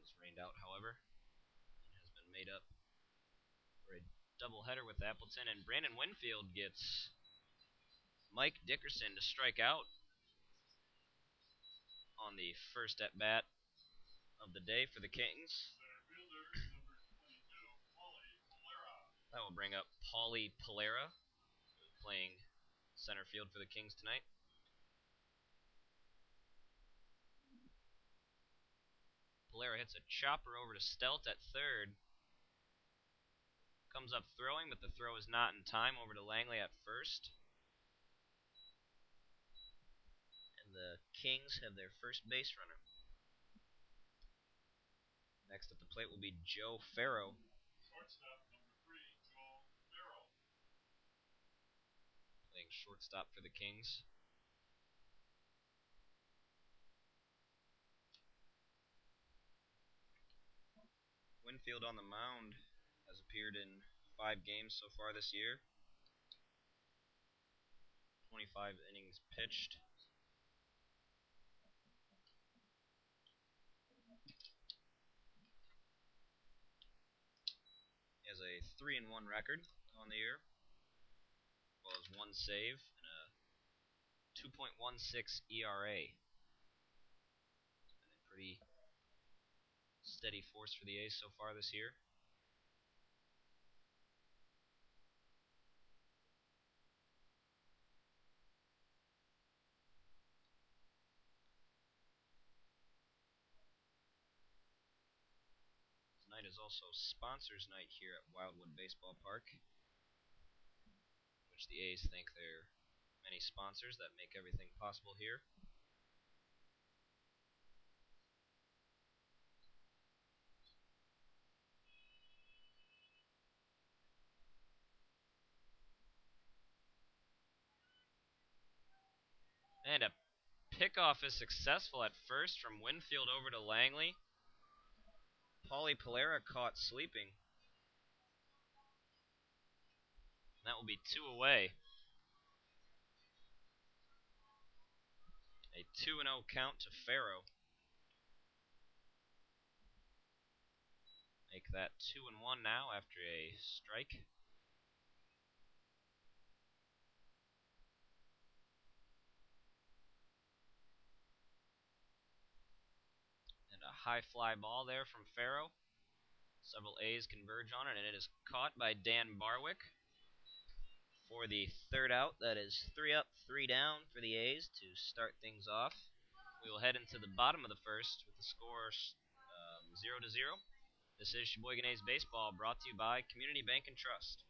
was rained out, however, and has been made up for a doubleheader with Appleton, and Brandon Winfield gets Mike Dickerson to strike out on the first at-bat of the day for the Kings. That will bring up Paulie Polera, playing center field for the Kings tonight. Polera hits a chopper over to Stelt at third. Comes up throwing, but the throw is not in time over to Langley at first. And the Kings have their first base runner. Next at the plate will be Joe Farrow. Shortstop number 3, Joe Farrow. Playing shortstop for the Kings. Winfield on the mound has appeared in 5 games so far this year. 25 innings pitched. He has a 3-1 record on the year, as well as 1 save and a 2.16 ERA. It's been a pretty steady force for the A's so far this year. Tonight is also sponsors night here at Wildwood Baseball Park, which the A's thank their many sponsors that make everything possible here. And a pickoff is successful at first from Winfield over to Langley. Paulie Polera caught sleeping. That will be 2 away. A 2-0 count to Farrow. Make that 2-1 now after a strike. And a high fly ball there from Farrow. Several A's converge on it, and it is caught by Dan Barwick for the third out. That is 3 up, 3 down for the A's to start things off. We will head into the bottom of the first with the score 0-0. This is Sheboygan A's Baseball, brought to you by Community Bank and Trust.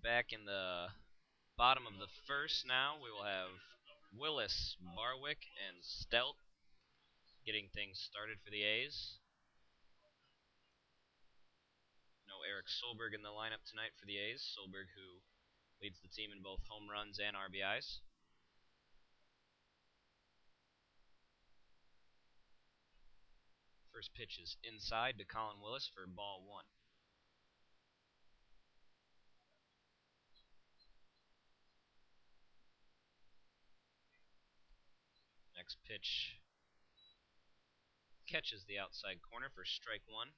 back in the bottom of the first now. We will have Willis, Barwick, and Stelt getting things started for the A's. No Eric Solberg in the lineup tonight for the A's. Solberg, who leads the team in both home runs and RBIs. First pitch is inside to Colin Willis for ball one. Next pitch catches the outside corner for strike one.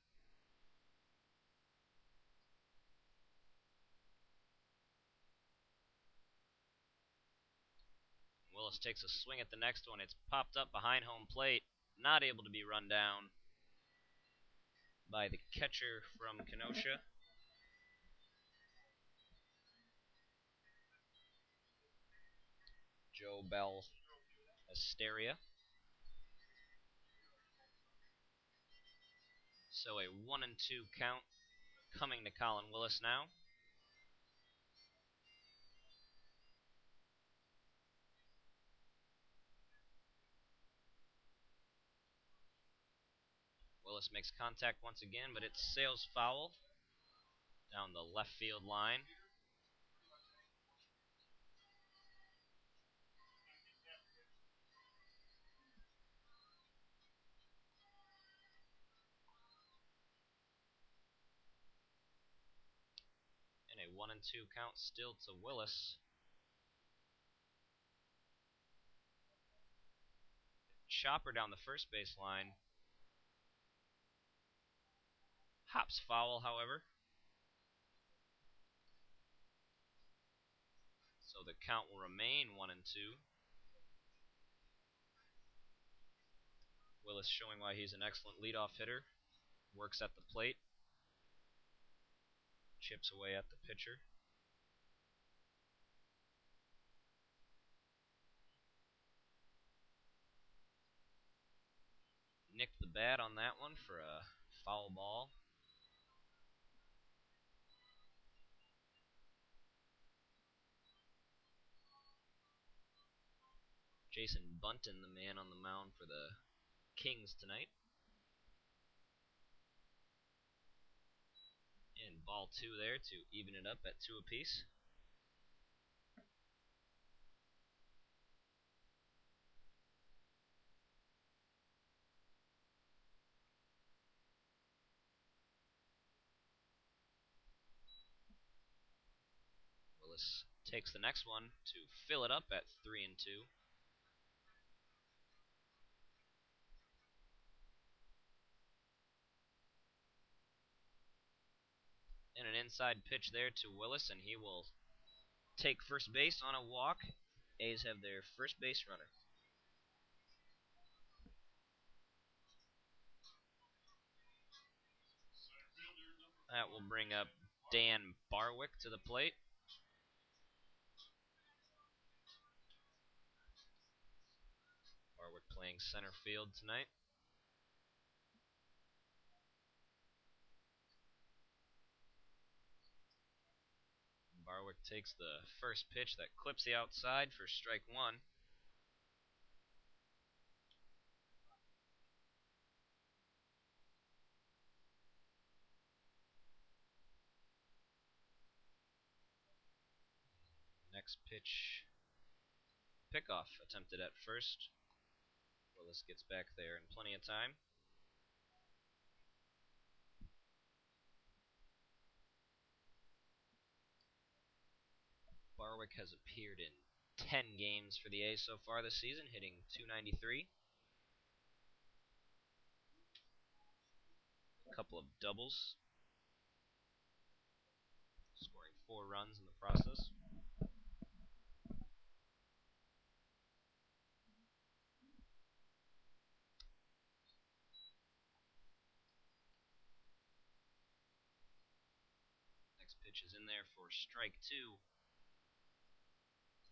Willis takes a swing at the next one. It's popped up behind home plate. Not able to be run down by the catcher from Kenosha. Joe Bell Asteria. So a 1-2 count coming to Colin Willis now. Willis makes contact once again, but it sails foul down the left field line. And a 1-2 count still to Willis. Chopper down the first base line. Hops foul, however. So the count will remain 1-2. Willis showing why he's an excellent leadoff hitter. Works at the plate. Chips away at the pitcher. Nicked the bat on that one for a foul ball. Jason Bunton, the man on the mound for the Kings tonight. And ball two there to even it up at 2 apiece. Willis takes the next one to fill it up at 3-2. And an inside pitch there to Willis, and he will take first base on a walk. A's have their first base runner. That will bring up Dan Barwick to the plate. Barwick playing center field tonight. Barwick takes the first pitch that clips the outside for strike one. Next pitch, pickoff attempted at first. Willis gets back there in plenty of time. Barwick has appeared in 10 games for the A's so far this season, hitting .293. A couple of doubles, scoring 4 runs in the process. Next pitch is in there for strike two.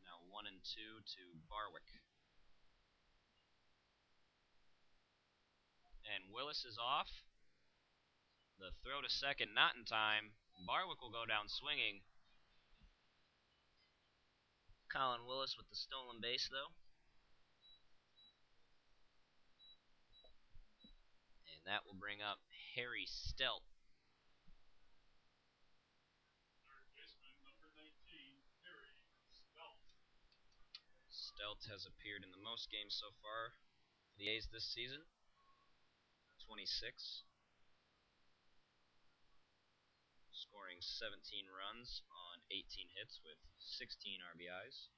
Now 1-2 to Barwick. And Willis is off. The throw to second not in time. Barwick will go down swinging. Colin Willis with the stolen base, though. And that will bring up Harry Stelt. Stelt has appeared in the most games so far for the A's this season, 26, scoring 17 runs on 18 hits with 16 RBIs.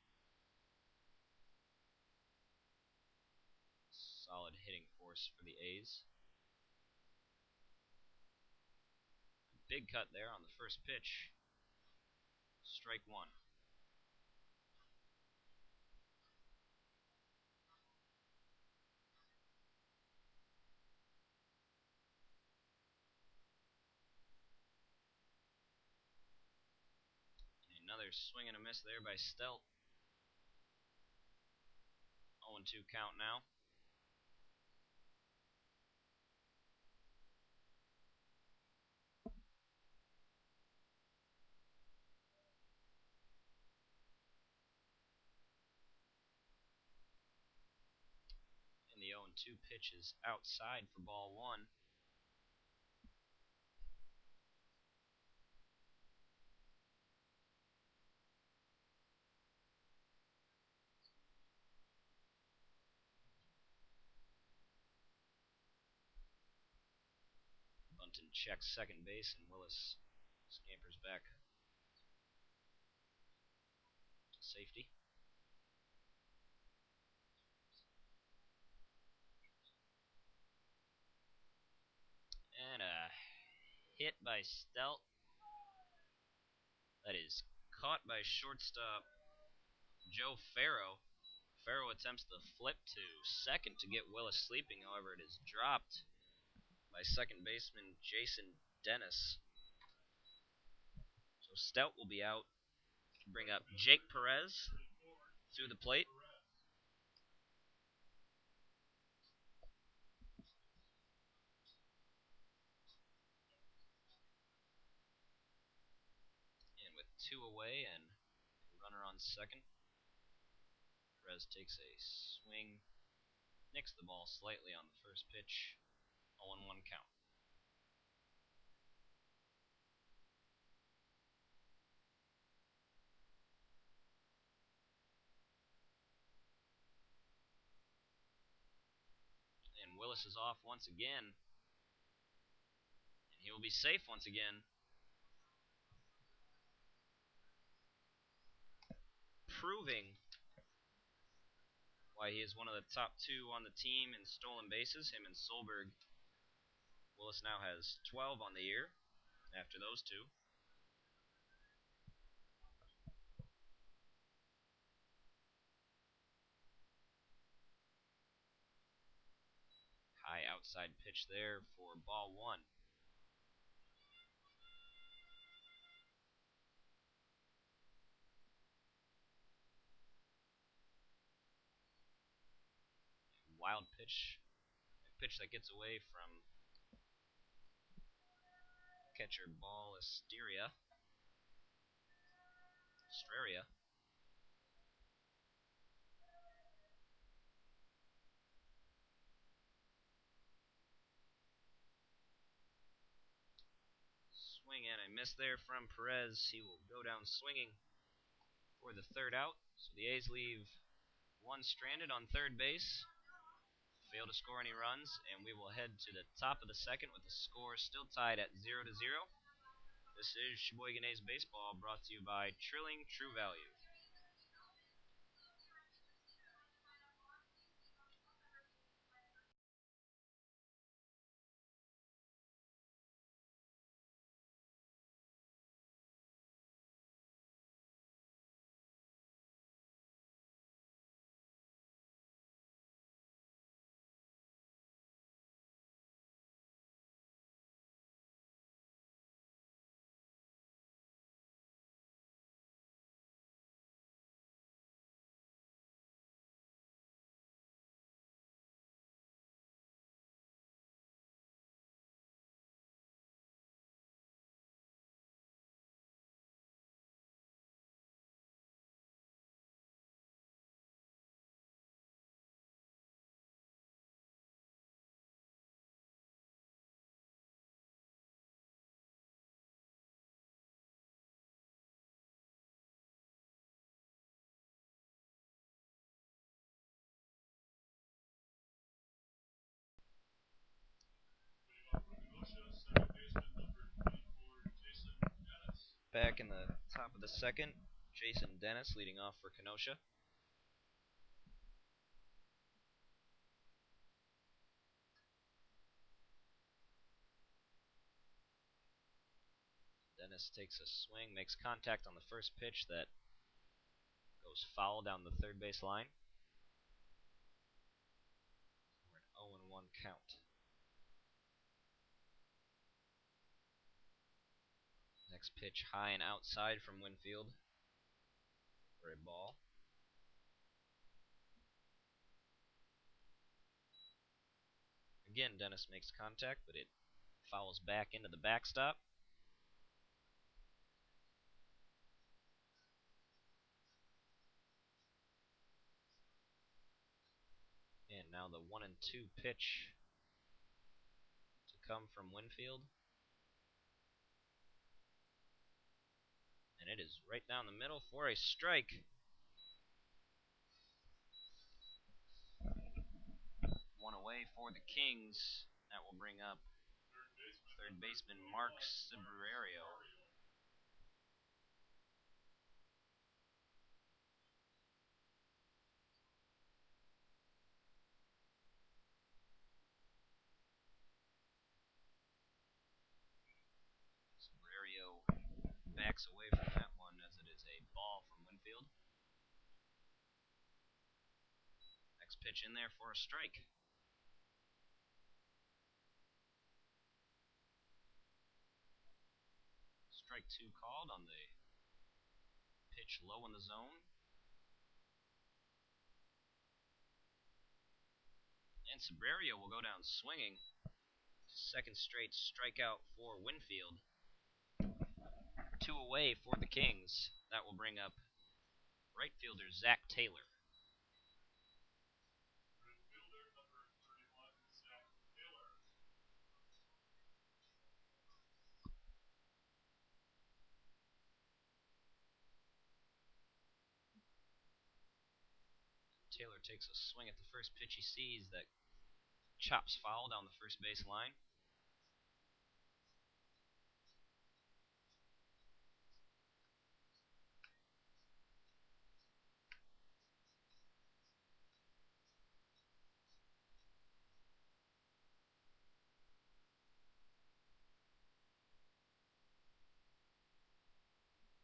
Solid hitting force for the A's. Big cut there on the first pitch. Strike one. Another swing and a miss there by Stelt. 0-2 count now. And the 0-2 pitch is outside for ball one. Bunton checks second base, and Willis scampers back to safety. And a hit by Stelt. That is caught by shortstop Joe Farrow. Farrow attempts the flip to second to get Willis sleeping. However, it is dropped by second baseman Jason Dennis. So Stelt will be out to bring up Jake Perez through the plate. And with two away and a runner on second, Perez takes a swing, nicks the ball slightly on the first pitch. 0-1 count. And Willis is off once again. And he will be safe once again. Proving why he is one of the top two on the team in stolen bases, him and Solberg. Willis now has 12 on the year after those two. High outside pitch there for ball one. Wild pitch. A pitch that gets away from catcher Ballesteria. Straria. Swing and a miss there from Perez. He will go down swinging for the third out. So the A's leave one stranded on third base. Fail to score any runs, and we will head to the top of the second with the score still tied at 0-0. This is Sheboygan A's Baseball, brought to you by Trilling True Value. Back in the top of the second, Jason Dennis leading off for Kenosha. Dennis takes a swing, makes contact on the first pitch that goes foul down the third base line. For an 0-1 count. Next pitch high and outside from Winfield for a ball. Again, Dennis makes contact, but it fouls back into the backstop. And now the 1-2 pitch to come from Winfield. And it is right down the middle for a strike. 1 away for the Kings. That will bring up third baseman Mark Cibrario. Cibrario backs away from that one as it is a ball from Winfield. Next pitch in there for a strike. Strike 2 called on the pitch low in the zone. And Cibrario will go down swinging. Second straight strikeout for Winfield. 2 away for the Kings. That will bring up right fielder Zach Taylor. Taylor takes a swing at the first pitch he sees that chops foul down the first base line.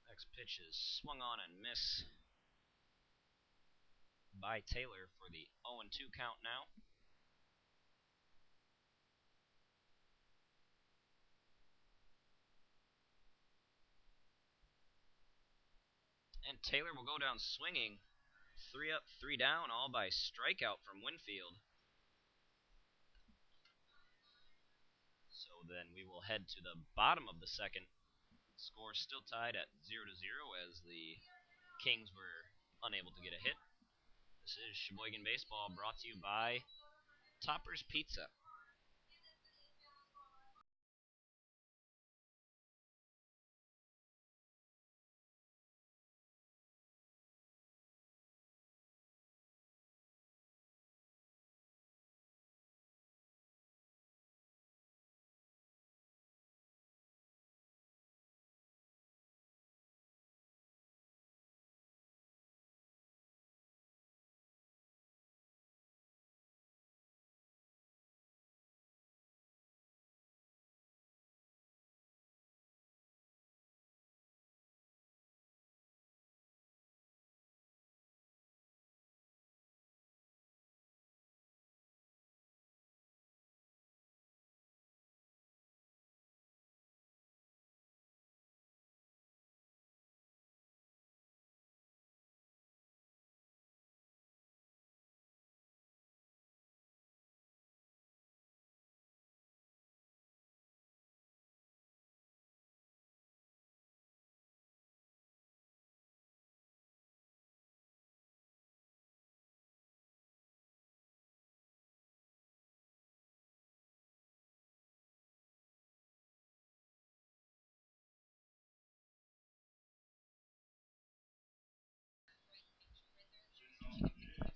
Next pitch is swung on and miss by Taylor for the 0-2 count now. And Taylor will go down swinging. 3 up, 3 down, all by strikeout from Winfield. So then we will head to the bottom of the second. Score still tied at 0-0 as the Kings were unable to get a hit. This is Sheboygan Baseball brought to you by Topper's Pizza.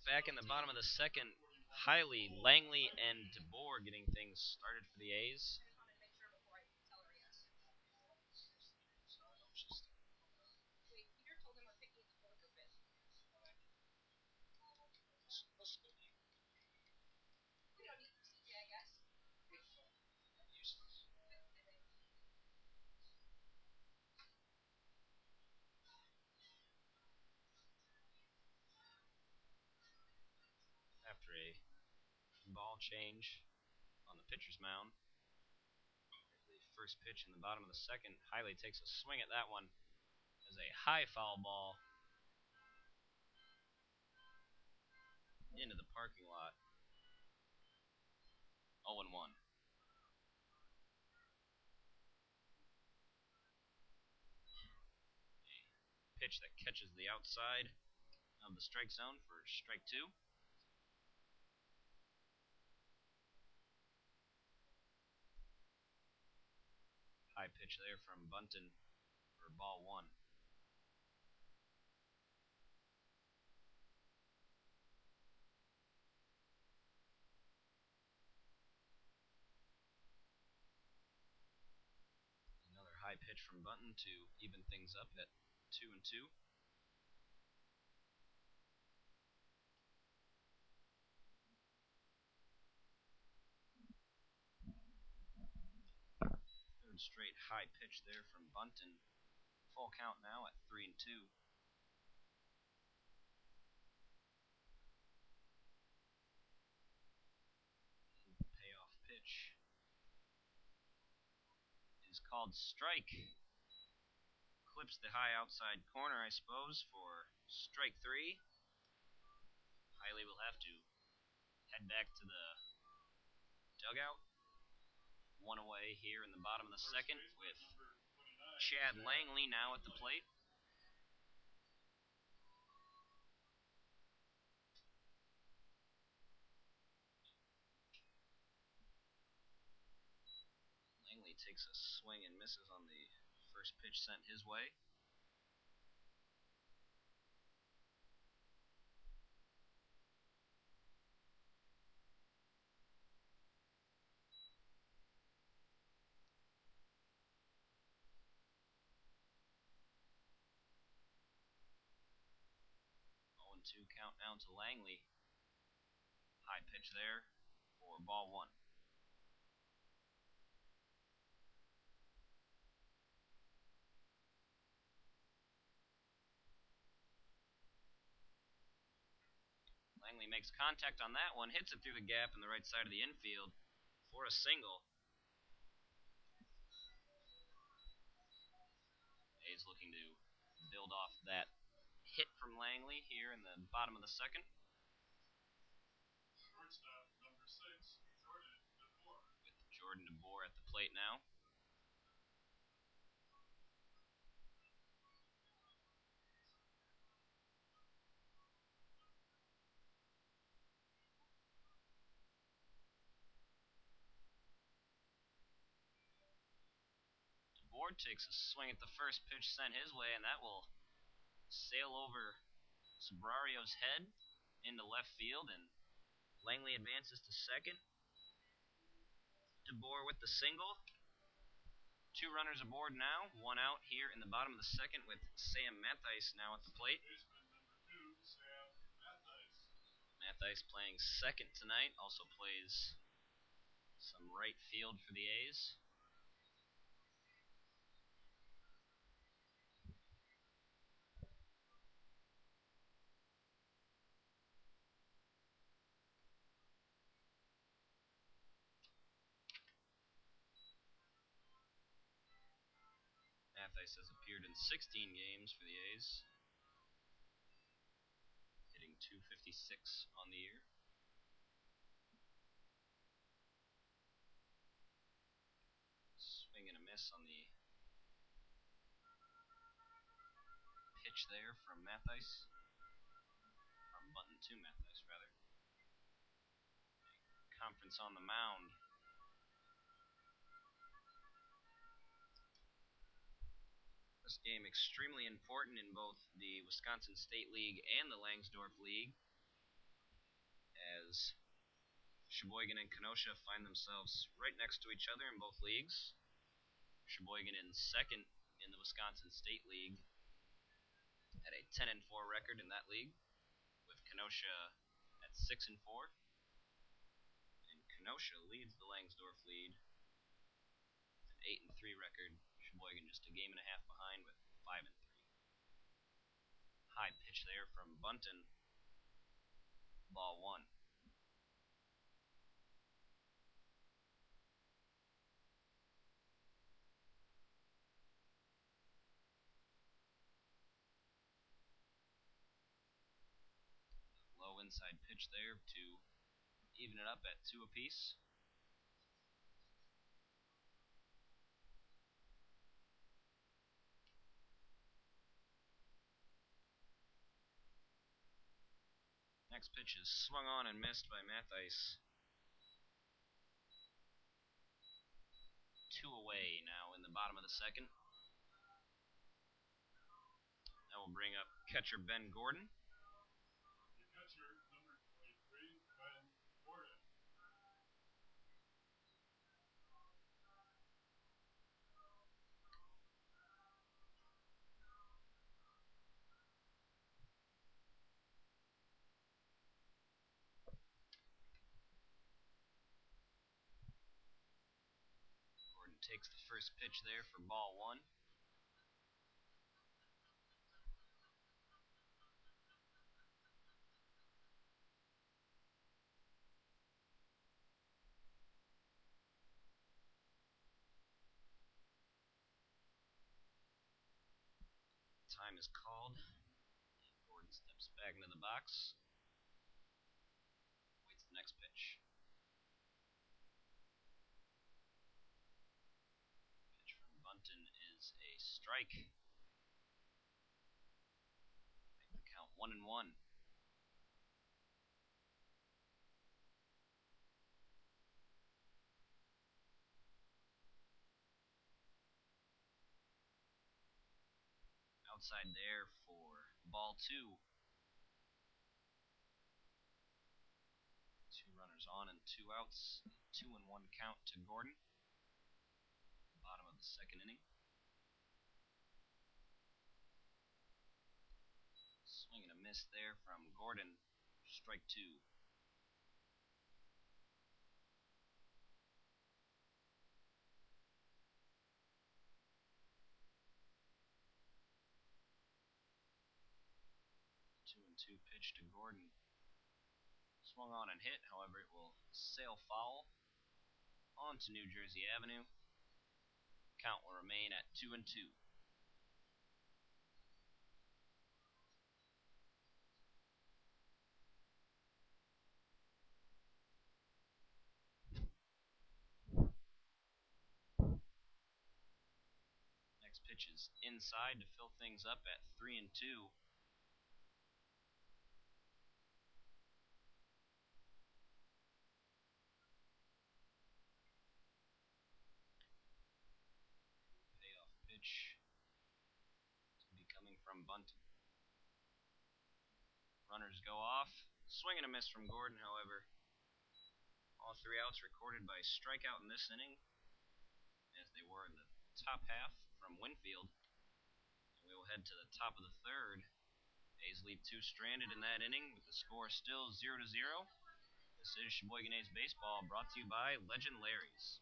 Back in the bottom of the second, Hiley, Langley, and DeBoer getting things started for the A's. change on the pitcher's mound. The first pitch in the bottom of the second. Hiley takes a swing at that one as a high foul ball into the parking lot. 0-1. A pitch that catches the outside of the strike zone for strike 2. High pitch there from Bunton for ball 1. Another high pitch from Bunton to even things up at 2-2. Third straight high pitch there from Bunton. Full count now at 3-2. The payoff pitch is called strike. Clips the high outside corner, I suppose, for strike 3. Hiley will have to head back to the dugout. 1 away here in the bottom of the second with Chad Langley now at the plate. Langley takes a swing and misses on the first pitch sent his way. Two count now to Langley. High pitch there for ball 1. Langley makes contact on that one, hits it through the gap in the right side of the infield for a single. A's looking to build off that hit from Langley here in the bottom of the second. Shortstop number 6, with Jordan DeBoer at the plate now. DeBoer takes a swing at the first pitch sent his way, and that will sail over Sabrario's head into left field, and Langley advances to second. DeBoer with the single. 2 runners aboard now. 1 out here in the bottom of the second with Sam Matthijs now at the plate. Matthijs playing second tonight. Also plays some right field for the A's. Matthijs has appeared in 16 games for the A's, hitting .256 on the year. Swing and a miss on the pitch there from Matthijs. From Bunton to Matthijs, rather. Conference on the mound. This game extremely important in both the Wisconsin State League and the Langsdorff League, as Sheboygan and Kenosha find themselves right next to each other in both leagues. Sheboygan in second in the Wisconsin State League at a 10-4 record in that league, with Kenosha at 6-4. And Kenosha leads the Langsdorff lead with an 8-3 record. Sheboygan just a game and a half behind with 5-3. High pitch there from Bunton. Ball 1. inside pitch there to even it up at 2 apiece. Next pitch is swung on and missed by Matthijs. 2 away now in the bottom of the second. That will bring up catcher Ben Gordon. Gordon takes the first pitch there for ball 1. Time is called. Gordon steps back into the box. Waits the next pitch. Pitch from Bunton is a strike. Make the count 1-1. Outside there for ball 2. 2 runners on and 2 outs. 2-1 count to Gordon. Bottom of the second inning. Swing and a miss there from Gordon. Strike 2. Two pitch to Gordon. Swung on and hit, however, it will sail foul onto New Jersey Avenue. Count will remain at 2-2. Next pitch is inside to fill things up at 3-2. Payoff pitch to be coming from Bunton. Runners go off. Swing and a miss from Gordon, however. All 3 outs recorded by strikeout in this inning, as they were in the top half from Winfield. And we will head to the top of the third. A's leave 2 stranded in that inning with the score still 0-0. This is Sheboygan A's Baseball, brought to you by Legend Larry's.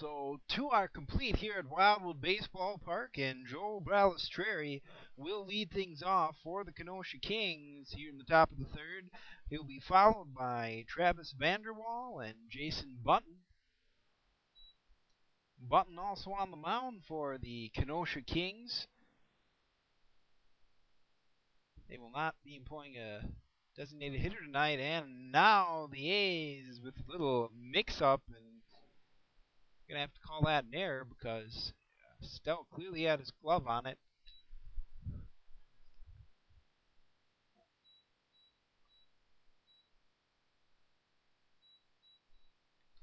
So two are complete here at Wildwood Baseball Park, and Joe Balistreri will lead things off for the Kenosha Kings here in the top of the third. He'll be followed by Travis Vanderwall and Jason Button. Button also on the mound for the Kenosha Kings. They will not be employing a designated hitter tonight, and now the A's with a little mix-up, and going to have to call that an error because Stout clearly had his glove on it.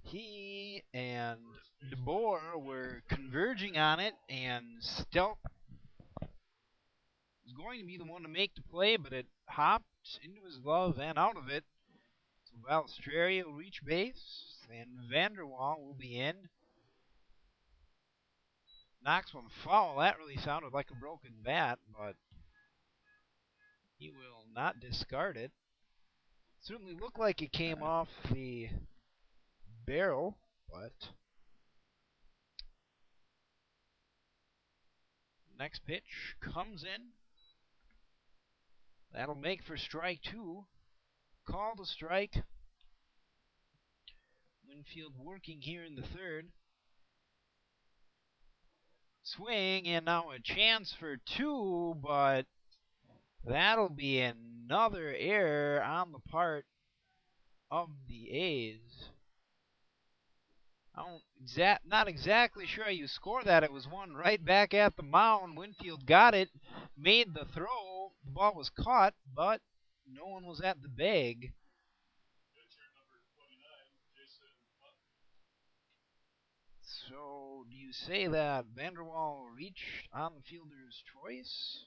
He and DeBoer were converging on it, and Stout was going to be the one to make the play, but it hopped into his glove and out of it. So Balistreri will reach base, and Vanderwall will be in. Knocks one foul. That really sounded like a broken bat, but he will not discard it. Certainly looked like it came off the barrel, but next pitch comes in. That'll make for strike two. Called a strike. Winfield working here in the third. Swing, and now a chance for two, but that'll be another error on the part of the A's. Not exactly sure how you score that. It was one right back at the mound. Winfield got it, made the throw. The ball was caught, but no one was at the bag. So, do you say that Vanderwall reached on the fielder's choice?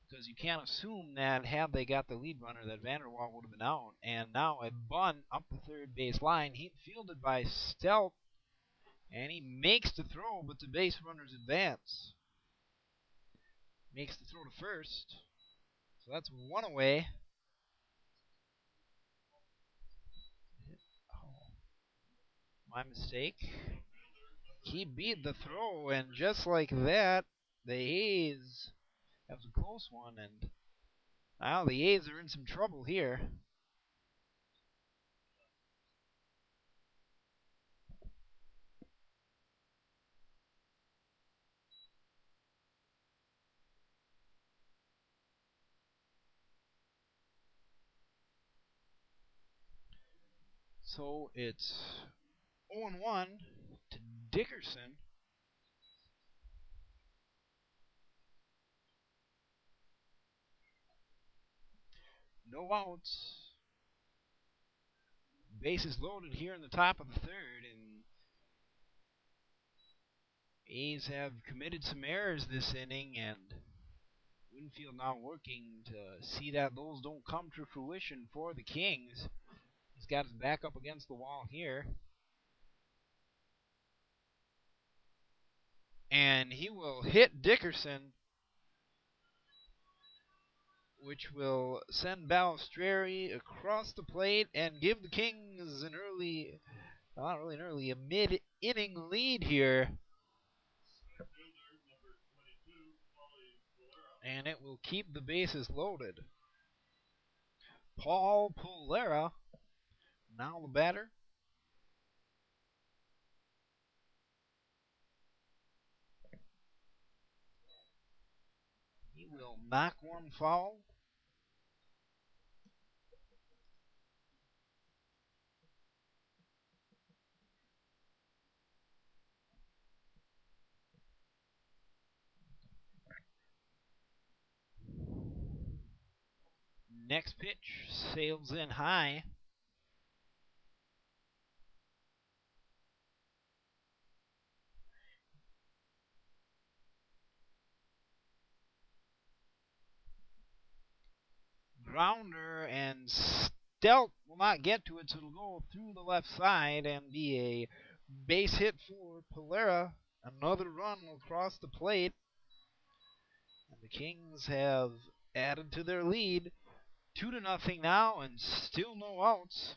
Because you can't assume that had they got the lead runner that Vanderwall would have been out. And now a bunt up the third base line, fielded by Stout, and he makes the throw, but the base runners advance. Makes the throw to first. So that's one away. Oh, my mistake. He beat the throw, and just like that, the A's, that was a close one, and now the A's are in some trouble here. So it's 0-1 to Dickerson. No outs. Bases loaded here in the top of the third, and A's have committed some errors this inning, and Winfield now working to see that those don't come to fruition for the Kings. He's got his back up against the wall here. And he will hit Dickerson, which will send Balistreri across the plate and give the Kings an early, not really an early, a mid-inning lead here. And it will keep the bases loaded. Paul Polera, now the batter. He will knock one foul. Next pitch sails in high. Grounder, and Stout will not get to it, so it'll go through the left side and be a base hit for Polera. Another run will cross the plate. And the Kings have added to their lead. 2-0 now, and still no outs.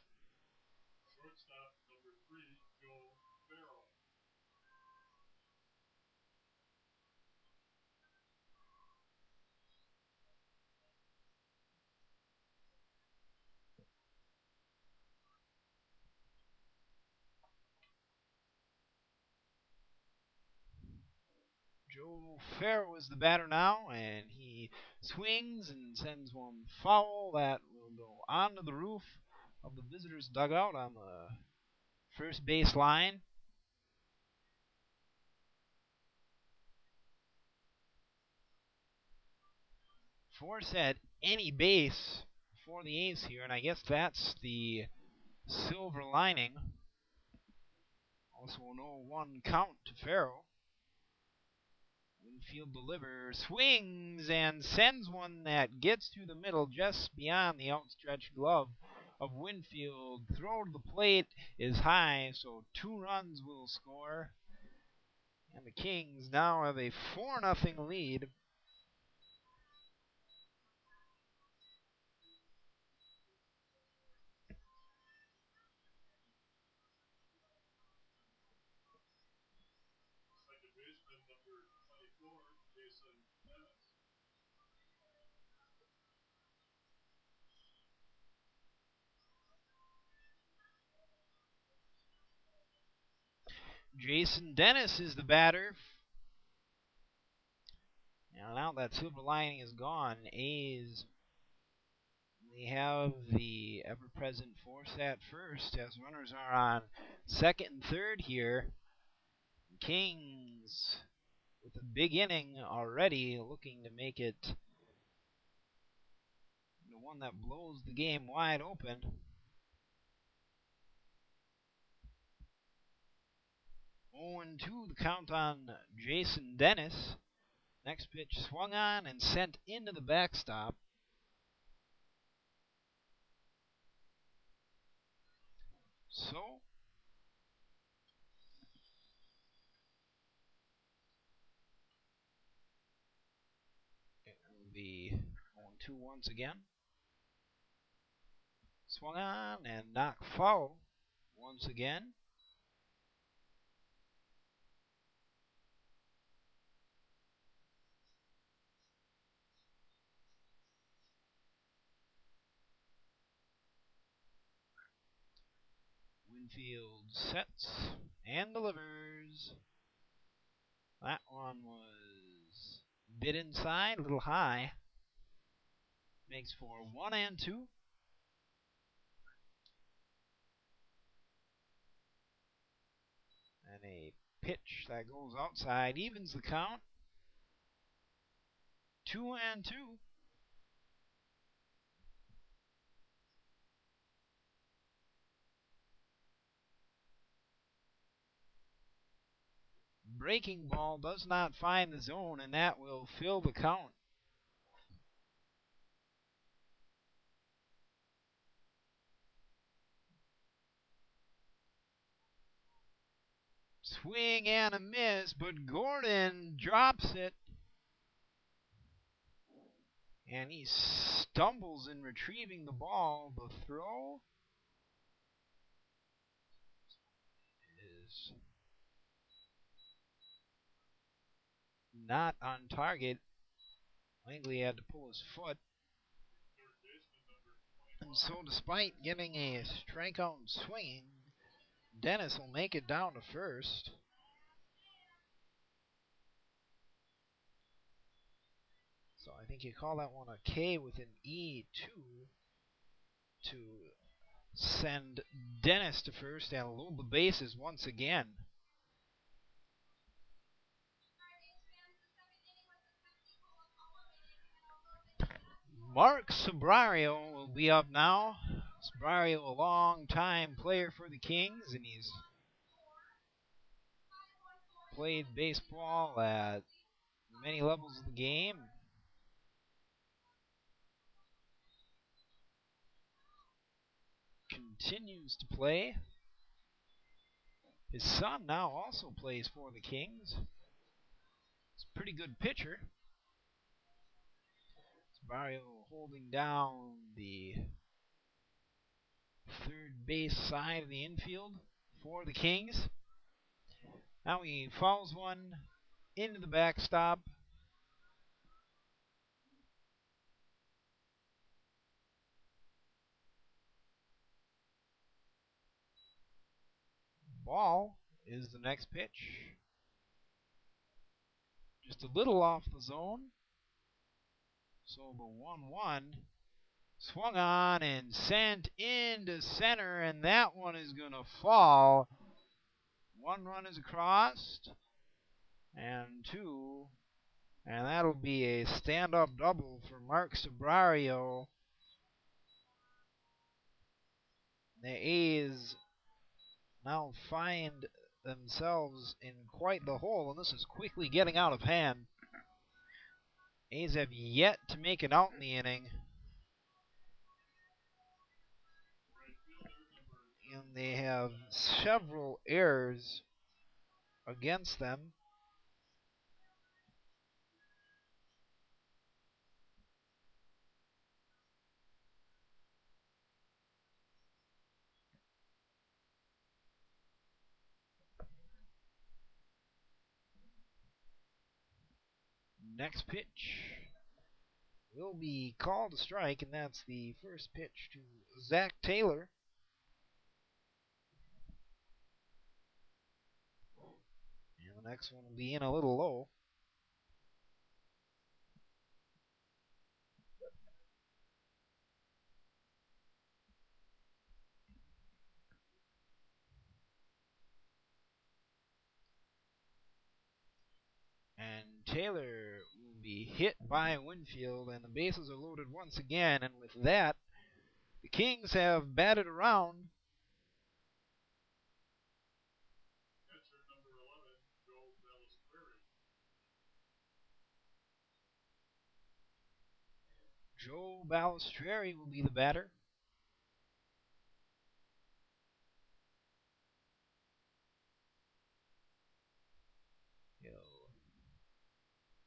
Joe Farrow is the batter now, and he swings and sends one foul that will go onto the roof of the visitors' dugout on the first base line. Force at any base for the A's here, and I guess that's the silver lining. Also, a 0-1 count to Farrow. Winfield delivers, swings, and sends one that gets to the middle just beyond the outstretched glove of Winfield. Throw to the plate is high, so 2 runs will score. And the Kings now have a 4-0 lead. Jason Dennis is the batter. And now that silver lining is gone, A's, we have the ever-present force at first as runners are on second and third here. Kings with a big inning already, looking to make it the one that blows the game wide open. 0-2 the count on Jason Dennis. Next pitch swung on and sent into the backstop. So, it will be 0-2 once again. Swung on and knocked foul once again. Winfield sets and delivers. That one was a bit inside, a little high. Makes for 1-2. And a pitch that goes outside evens the count. 2-2. Breaking ball does not find the zone, and that will fill the count. Swing and a miss, but Gordon drops it. And he stumbles in retrieving the ball. The throw is not on target. Langley had to pull his foot. And so despite getting a strikeout and swinging, Dennis will make it down to first. So I think you call that one a K with an E2 to send Dennis to first and load the bases once again. Mark Sobrario will be up now. Sobrario, a long-time player for the Kings, and he's played baseball at many levels of the game. Continues to play. His son now also plays for the Kings. He's a pretty good pitcher. Sobrario holding down the third base side of the infield for the Kings. Now he fouls one into the backstop. Ball is the next pitch. just a little off the zone. So the 1-1 swung on and sent into center, and that one is going to fall. One run is across, and two, and that'll be a stand-up double for Mark Sobrario. The A's now find themselves in quite the hole, and this is quickly getting out of hand. A's have yet to make it out in the inning, and they have several errors against them. Next pitch will be called a strike, and that's the first pitch to Zach Taylor. And the next one will be in a little low. And Taylor will be hit by Winfield, and the bases are loaded once again. And with that, the Kings have batted around. Joe Balistreri will be the batter. He'll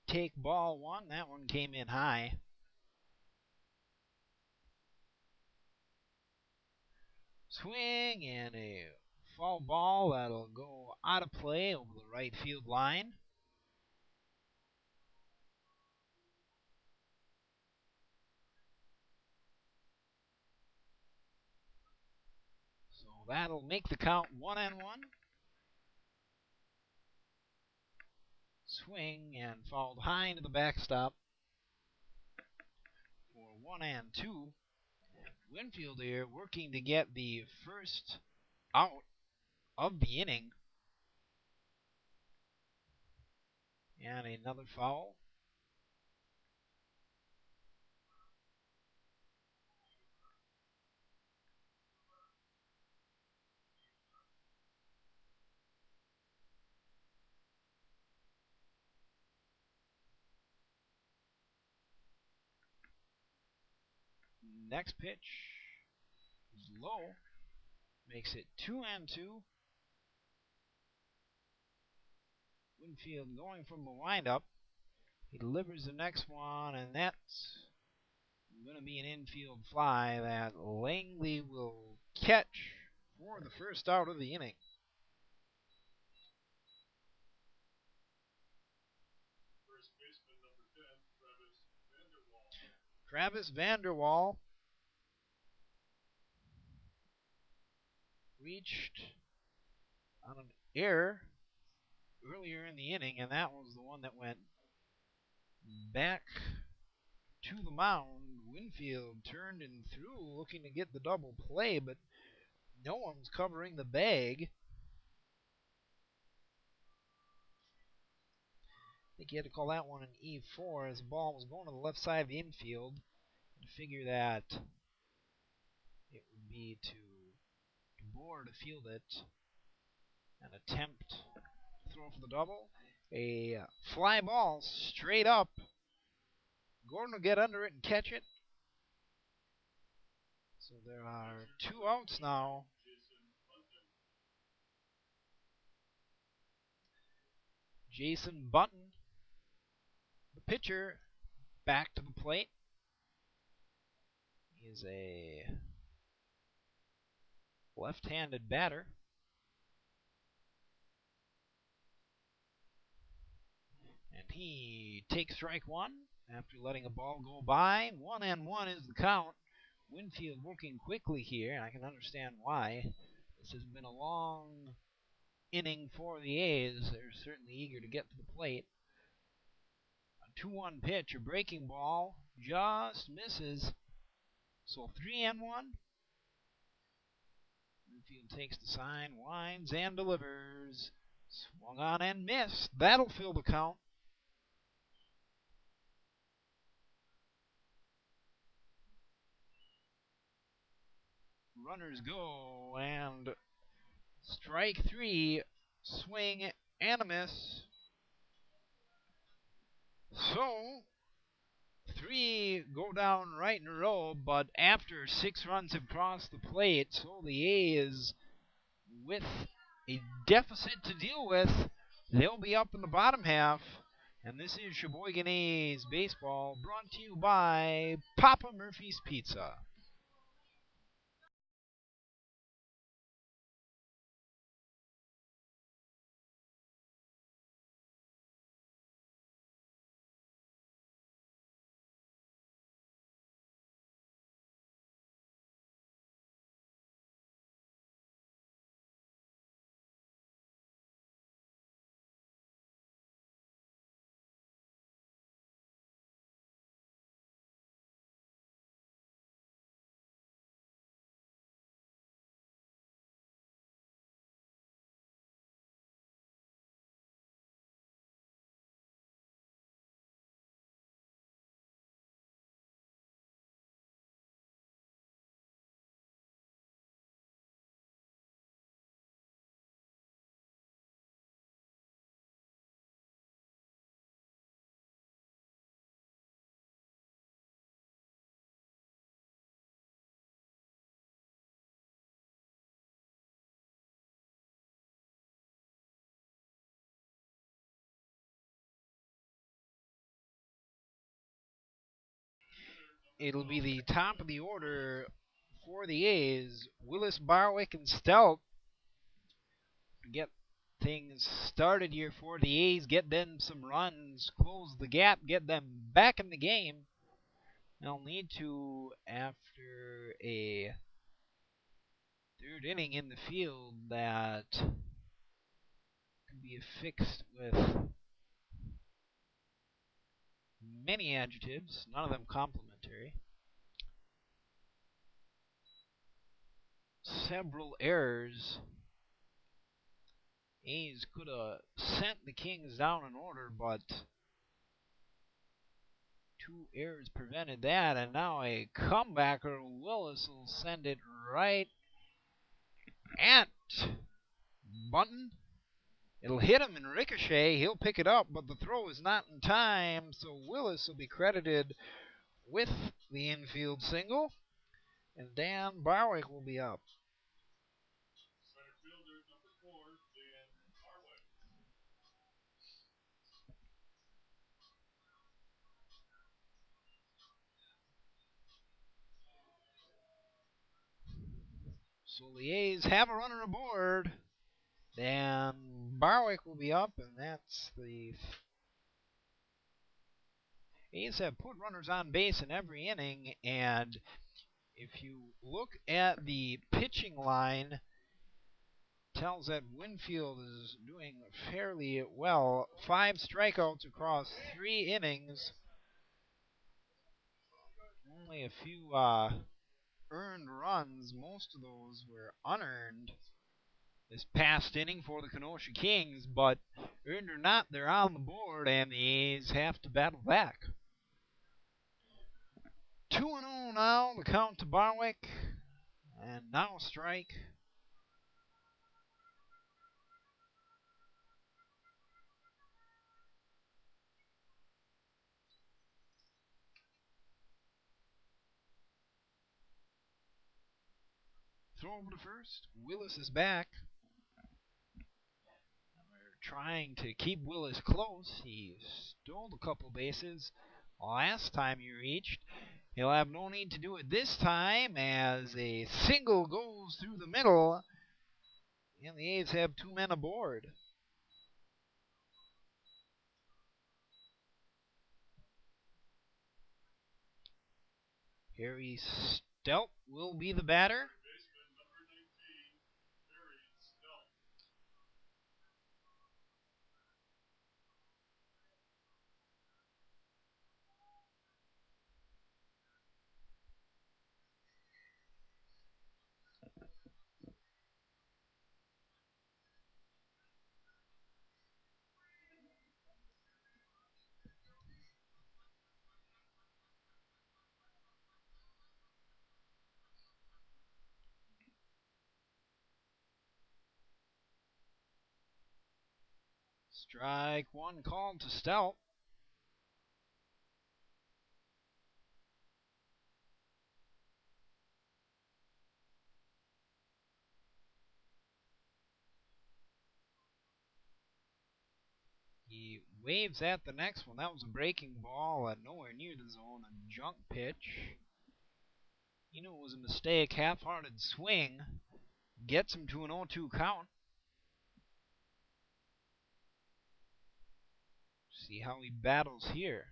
take ball one. That one came in high. Swing and a foul ball that'll go out of play over the right field line. So that'll make the count 1-1. Swing and fouled high into the backstop for 1-2. Winfield here working to get the first out of the inning. And another foul. Next pitch is low. Makes it 2-2. Winfield going from the windup. He delivers the next one, and that's going to be an infield fly that Langley will catch for the first out of the inning. Travis Vanderwall reached on an error earlier in the inning, and that was the one that went back to the mound. Winfield turned and threw, looking to get the double play, but no one's covering the bag. I think he had to call that one an E4 as the ball was going to the left side of the infield. And figure that it would be to DeBoer to field it and attempt to throw for the double. A fly ball straight up. Gordon will get under it and catch it. So there are 2 outs now. Jason Button, the pitcher, back to the plate. He's a left-handed batter. And he takes strike one after letting a ball go by. 1-1 is the count. Winfield working quickly here, and I can understand why. This has been a long inning for the A's. They're certainly eager to get to the plate. 2-1 pitch, a breaking ball, just misses. So 3-1. Winfield takes the sign, winds and delivers. Swung on and missed. That'll fill the count. Runners go, and strike 3, swing and a miss. So 3 go down right in a row, but after 6 runs have crossed the plate, so the A's, with a deficit to deal with, they'll be up in the bottom half. And this is Sheboygan A's baseball, brought to you by Papa Murphy's Pizza. It'll be the top of the order for the A's. Willis, Barwick, and Stout to get things started here for the A's, get them some runs, close the gap, get them back in the game. They'll need to, after a third inning in the field that can be affixed with many adjectives, none of them complimentary. Several errors. A's could have sent the Kings down in order, but 2 errors prevented that, and now a comebacker. Willis will send it right at Bunton. It'll hit him and ricochet. He'll pick it up, but the throw is not in time, so Willis will be credited with the infield single, and Dan Barwick will be up. So the A's have a runner aboard. Dan Barwick will be up, and that's the A's have put runners on base in every inning, and if you look at the pitching line, tells that Winfield is doing fairly well. 5 strikeouts across 3 innings. Only a few earned runs. Most of those were unearned this past inning for the Kenosha Kings, but earned or not, they're on the board, and the A's have to battle back. 2-0 now, the count to Barwick, and now a strike. Throw over to first. Willis is back. We're trying to keep Willis close. He stole a couple bases last time he reached. He'll have no need to do it this time as a single goes through the middle, and the A's have 2 men aboard. Harry Stout will be the batter. Strike one called to Stout. He waves at the next one. That was a breaking ball, nowhere near the zone, a junk pitch. He knew it was a mistake, half-hearted swing. Gets him to an 0-2 count. See how he battles here.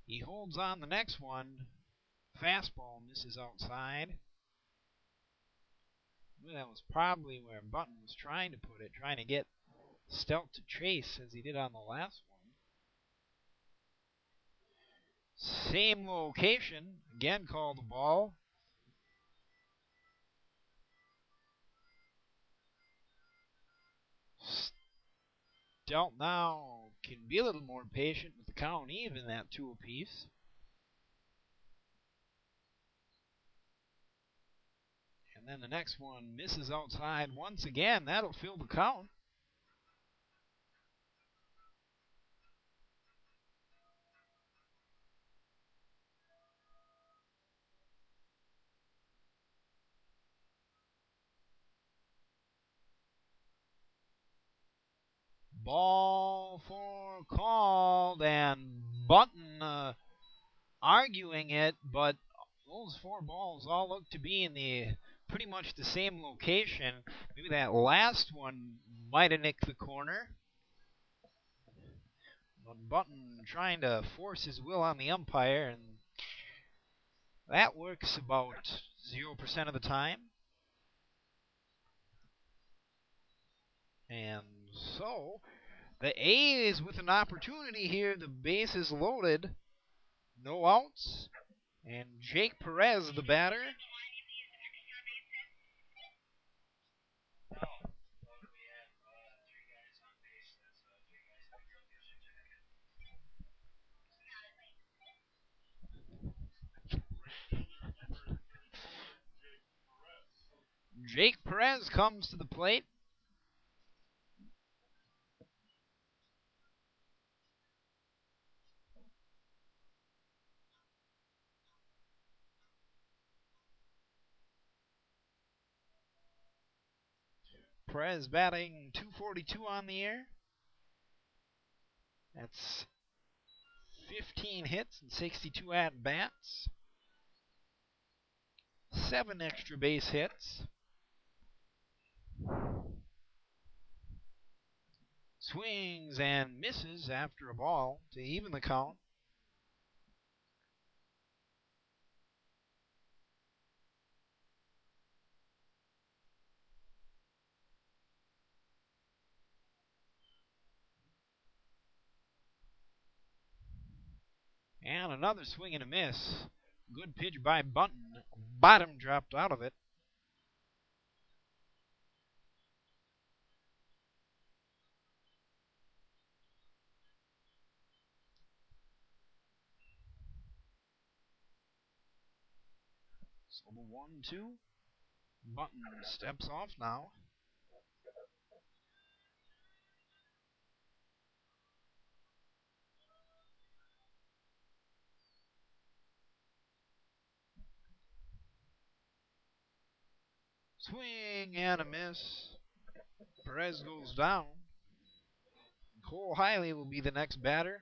He holds on the next one. Fastball misses outside. That was probably where Button was trying to put it, trying to get Stout to chase as he did on the last one. Same location. Again called the ball. Stout now can be a little more patient with the count, even at 2 apiece. And then the next one misses outside once again. That'll fill the count. Ball 4 called, and Button arguing it, but those 4 balls all look to be in the pretty much the same location. Maybe that last one might have nicked the corner. But Button trying to force his will on the umpire, and that works about 0% of the time. And so the A's with an opportunity here. The base is loaded. No outs. And Jake Perez, the batter. Jake Perez comes to the plate. Perez batting .242 on the year. That's 15 hits and 62 at-bats. 7 extra base hits. Swings and misses after a ball to even the count. And another swing and a miss. Good pitch by Button. Bottom dropped out of it. So the 1-2. Button steps off now. Swing and a miss. Perez goes down. Cole Hiley will be the next batter.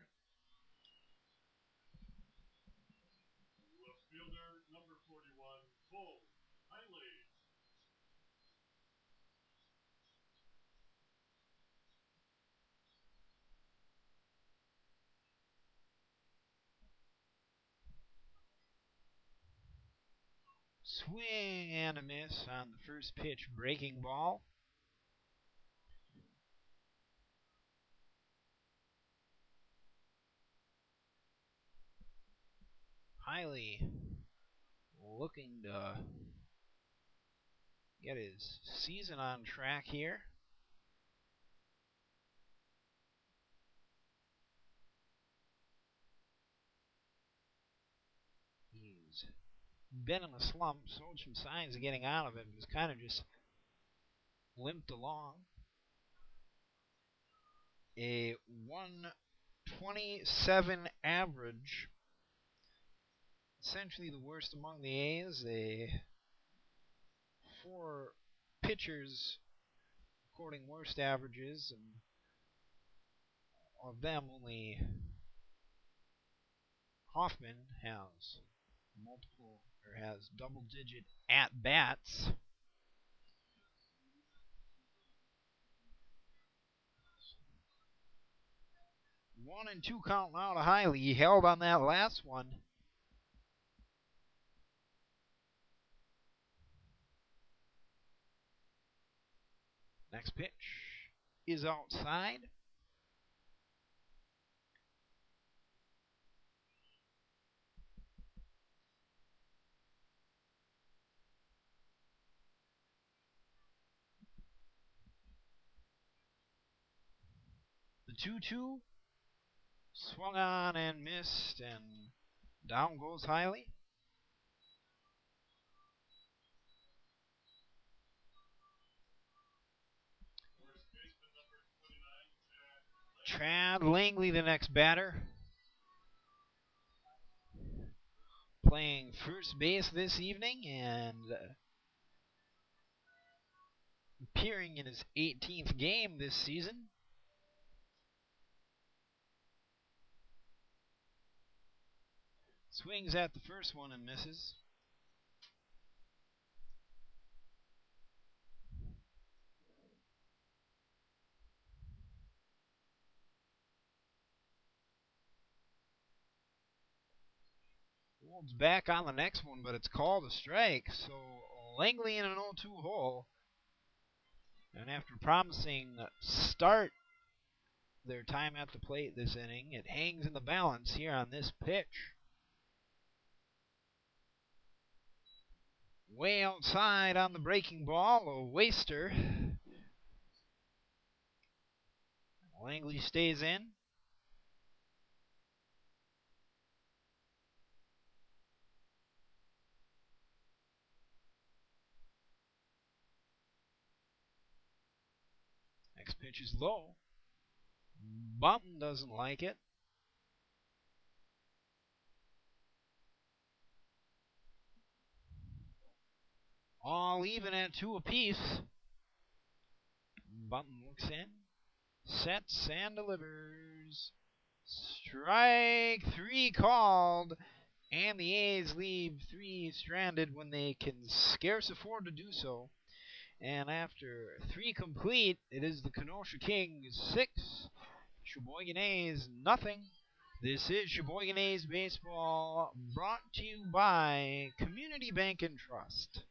Swing and a miss on the first pitch, breaking ball. Hiley looking to get his season on track here. He's been in a slump, showed some signs of getting out of it, but is kind of just limped along. A 127 average. Essentially the worst among the A's. 4 pitchers recording worst averages, and of them only Hoffman has double-digit at bats. 1-2 count now to Hiley. He held on that last one. Next pitch is outside. The 2-2 swung on and missed, and down goes Hiley. Chad Langley, the next batter, playing first base this evening and appearing in his 18th game this season. Swings at the first one and misses. Holds back on the next one, but it's called a strike. So Langley in an 0-2 hole. And after promising start their time at the plate this inning, it hangs in the balance here on this pitch. Way outside on the breaking ball, a waster. Langley stays in. Next pitch is low. Bunton doesn't like it. All even at 2 apiece. Bunton looks in, sets, and delivers. Strike 3 called, and the A's leave 3 stranded when they can scarce afford to do so. And after 3 complete, it is the Kenosha Kings 6, Sheboygan A's nothing. This is Sheboygan A's baseball, brought to you by Community Bank and Trust.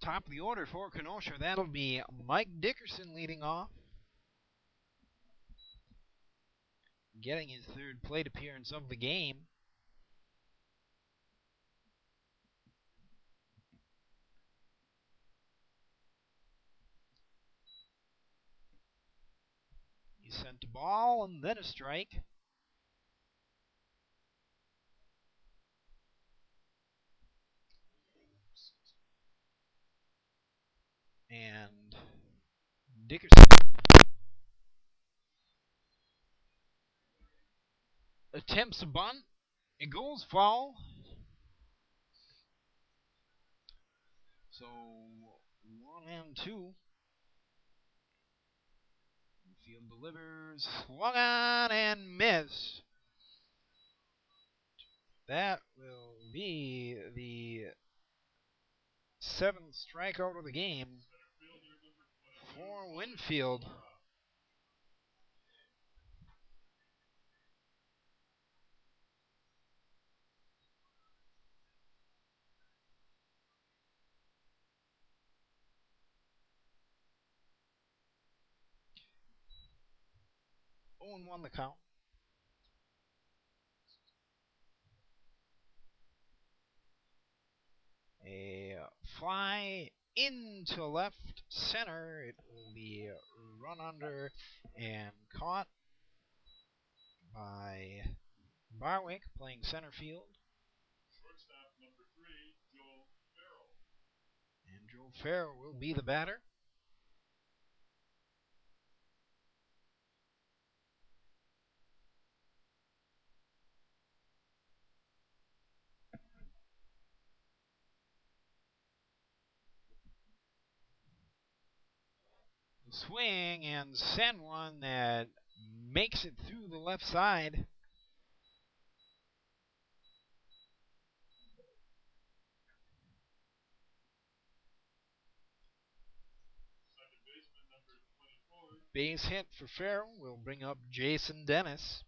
Top of the order for Kenosha, that'll be Mike Dickerson leading off, getting his 3rd plate appearance of the game. Sent the ball and then a strike. And Dickerson attempts a bunt. It goes foul. So 1-2. Field delivers. Swung on and missed. That will be the 7th strikeout of the game for Winfield. Oh, 1 the count. A fly into left center. It will be run under and caught by Barwick playing center field. Shortstop number 3, Joe Farrell. And Joe Farrell will be the batter. Swing and send one that makes it through the left side. Base hit for Farrell will bring up Jason Dennis.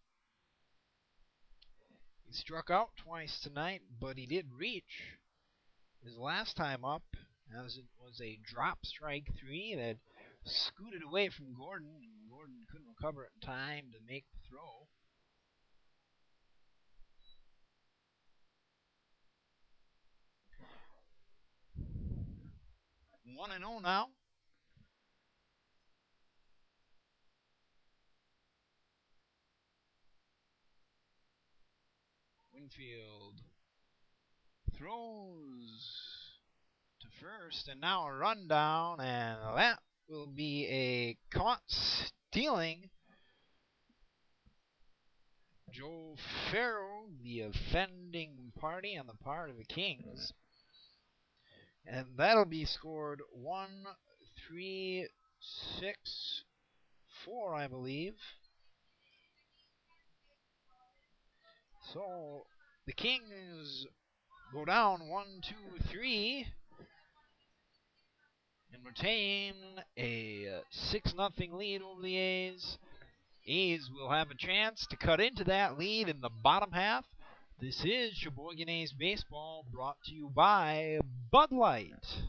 He struck out twice tonight, but he did reach his last time up, as it was a drop strike 3 that scooted away from Gordon, and Gordon couldn't recover it in time to make the throw. 1-0 now. Winfield throws to first, and now a rundown, and that will be a caught stealing. Joe Farrell, the offending party on the part of the Kings. And that'll be scored 1-3-6-4, I believe. So the Kings go down 1-2-3 and retain a 6-0 lead over the A's. A's will have a chance to cut into that lead in the bottom half. This is Sheboygan A's Baseball, brought to you by Bud Light.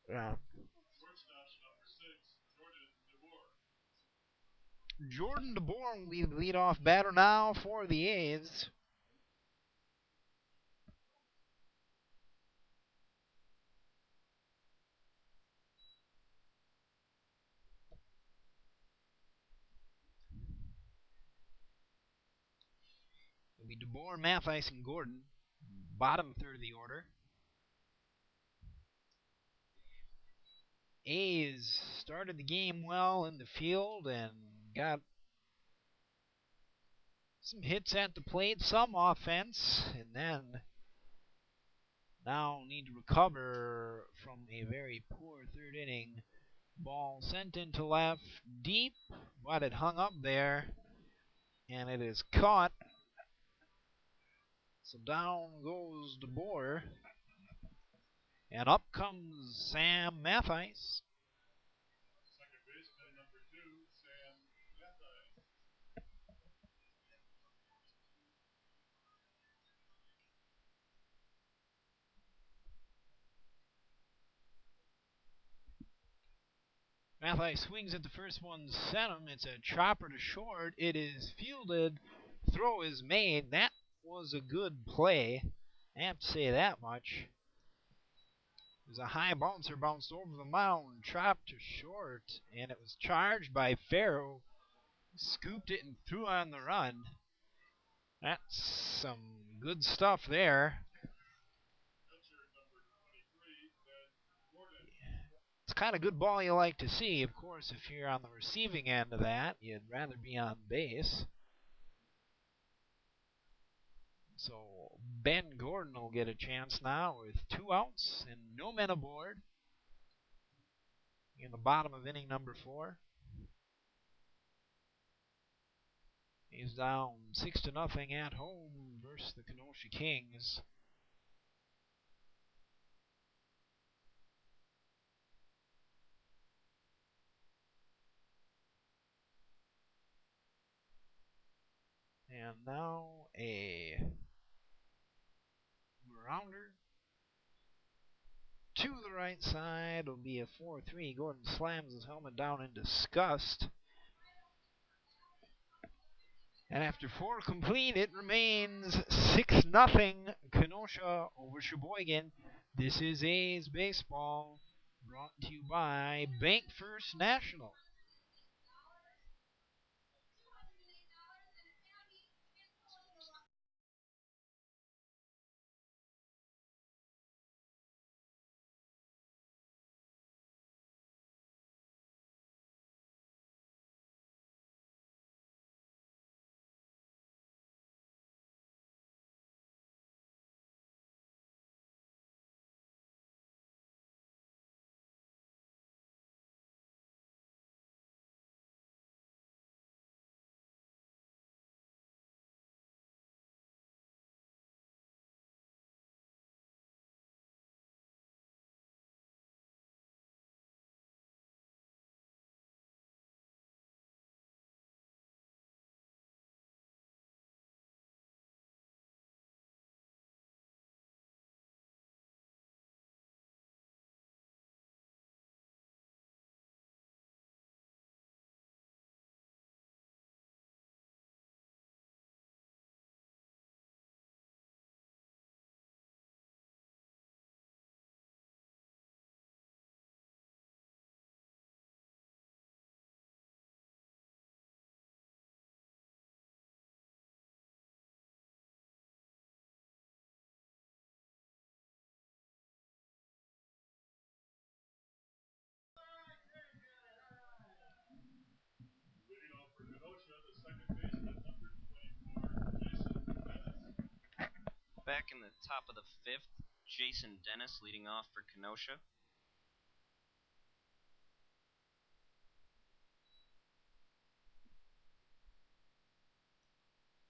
Yeah. Jordan DeBoer will be the leadoff batter now for the A's. It'll be DeBoer, Mathice, and Gordon, bottom third of the order. A's started the game well in the field and got some hits at the plate, some offense, and then now need to recover from a very poor third inning. Ball sent into left deep, but it hung up there, and it is caught. So down goes DeBoer, and up comes Sam Mathice. Mathice swings at the first one, sent him. It's a chopper to short. It is fielded. Throw is made. That was a good play. I have to say that much. It was a high bouncer, bounced over the mound, chopped to short, and it was charged by Farrow. Scooped it and threw on the run. That's some good stuff there. It's kind of good ball you like to see. Of course, if you're on the receiving end of that, you'd rather be on base. So Ben Gordon will get a chance now with 2 outs and no men aboard in the bottom of inning number 4. He's down 6-0 at home versus the Kenosha Kings. And now a rounder to the right side will be a 4-3. Gordon slams his helmet down in disgust. And after 4 complete, it remains 6-0 Kenosha over Sheboygan. This is A's Baseball, brought to you by Bank First National. Back in the top of the 5th, Jason Dennis leading off for Kenosha.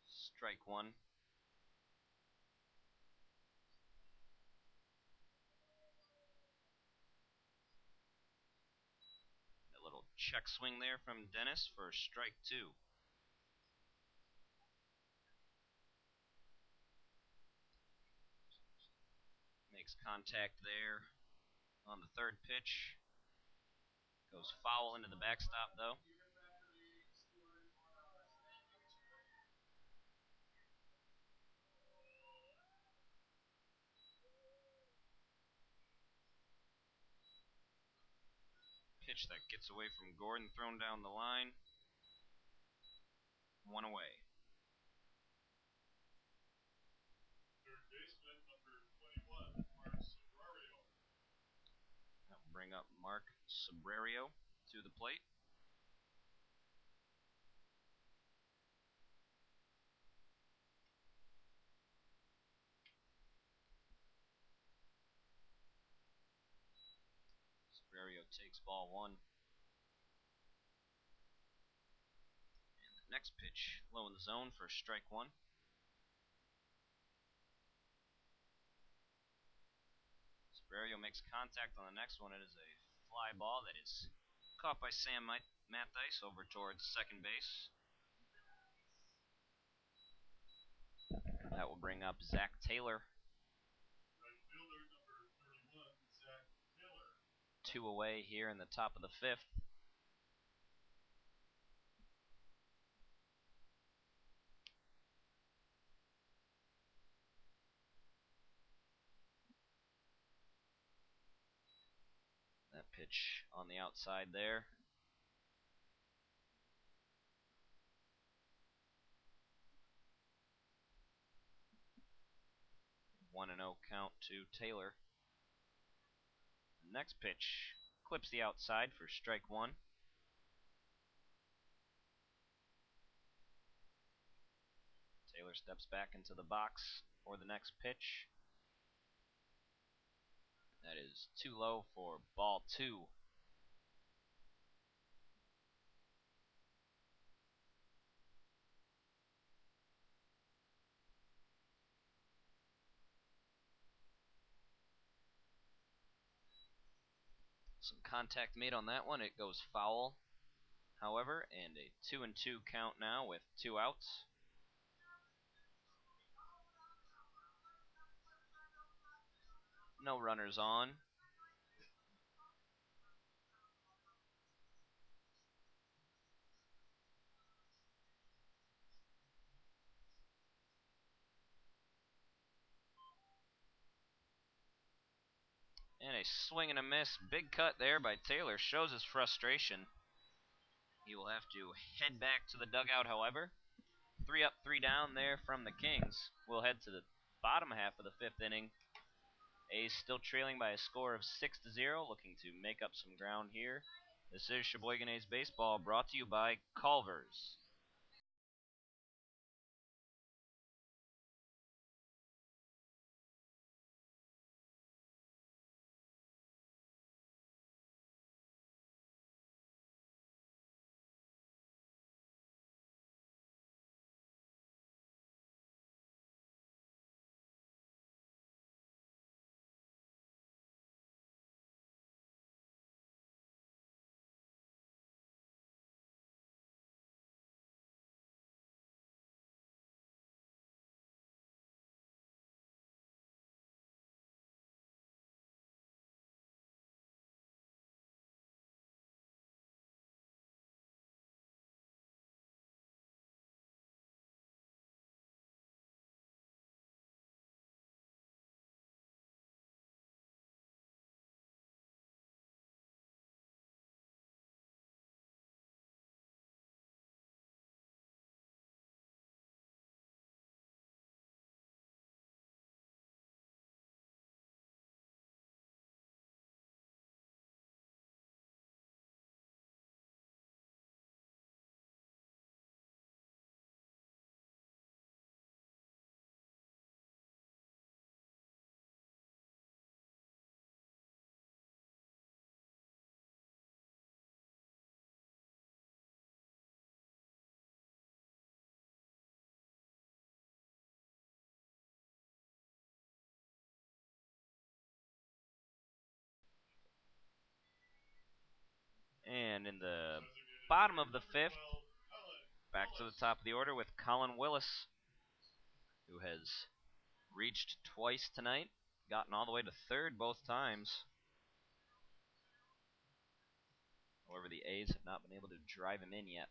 Strike 1. A little check swing there from Dennis for strike 2. Makes contact there on the 3rd pitch. Goes foul into the backstop, though. Pitch that gets away from Gordon, thrown down the line. 1 away. Third baseman, number 21, Mark Sobrario. That'll bring up Mark Sobrario to the plate. takes ball one. And the next pitch, low in the zone for strike one. Saverio makes contact on the next one. It is a fly ball that is caught by Sam Matthijs over towards second base. That will bring up Zach Taylor. Right fielder, number 31, Zach Taylor. 2 away here in the top of the fifth. That pitch on the outside there. 1-0 count to Taylor. The next pitch clips the outside for strike one. Taylor steps back into the box for the next pitch. That is too low for ball two. Some contact made on that one. It goes foul, however, and a 2-2 count now with 2 outs. No runners on. And a swing and a miss. Big cut there by Taylor. Shows his frustration. He will have to head back to the dugout, however. 3 up, 3 down there from the Kings. We'll head to the bottom half of the fifth inning. A's still trailing by a score of 6-0, looking to make up some ground here. This is Sheboygan A's Baseball, brought to you by Culver's. And in the bottom of the fifth, back to the top of the order with Colin Willis, who has reached twice tonight, gotten all the way to third both times. However, the A's have not been able to drive him in yet.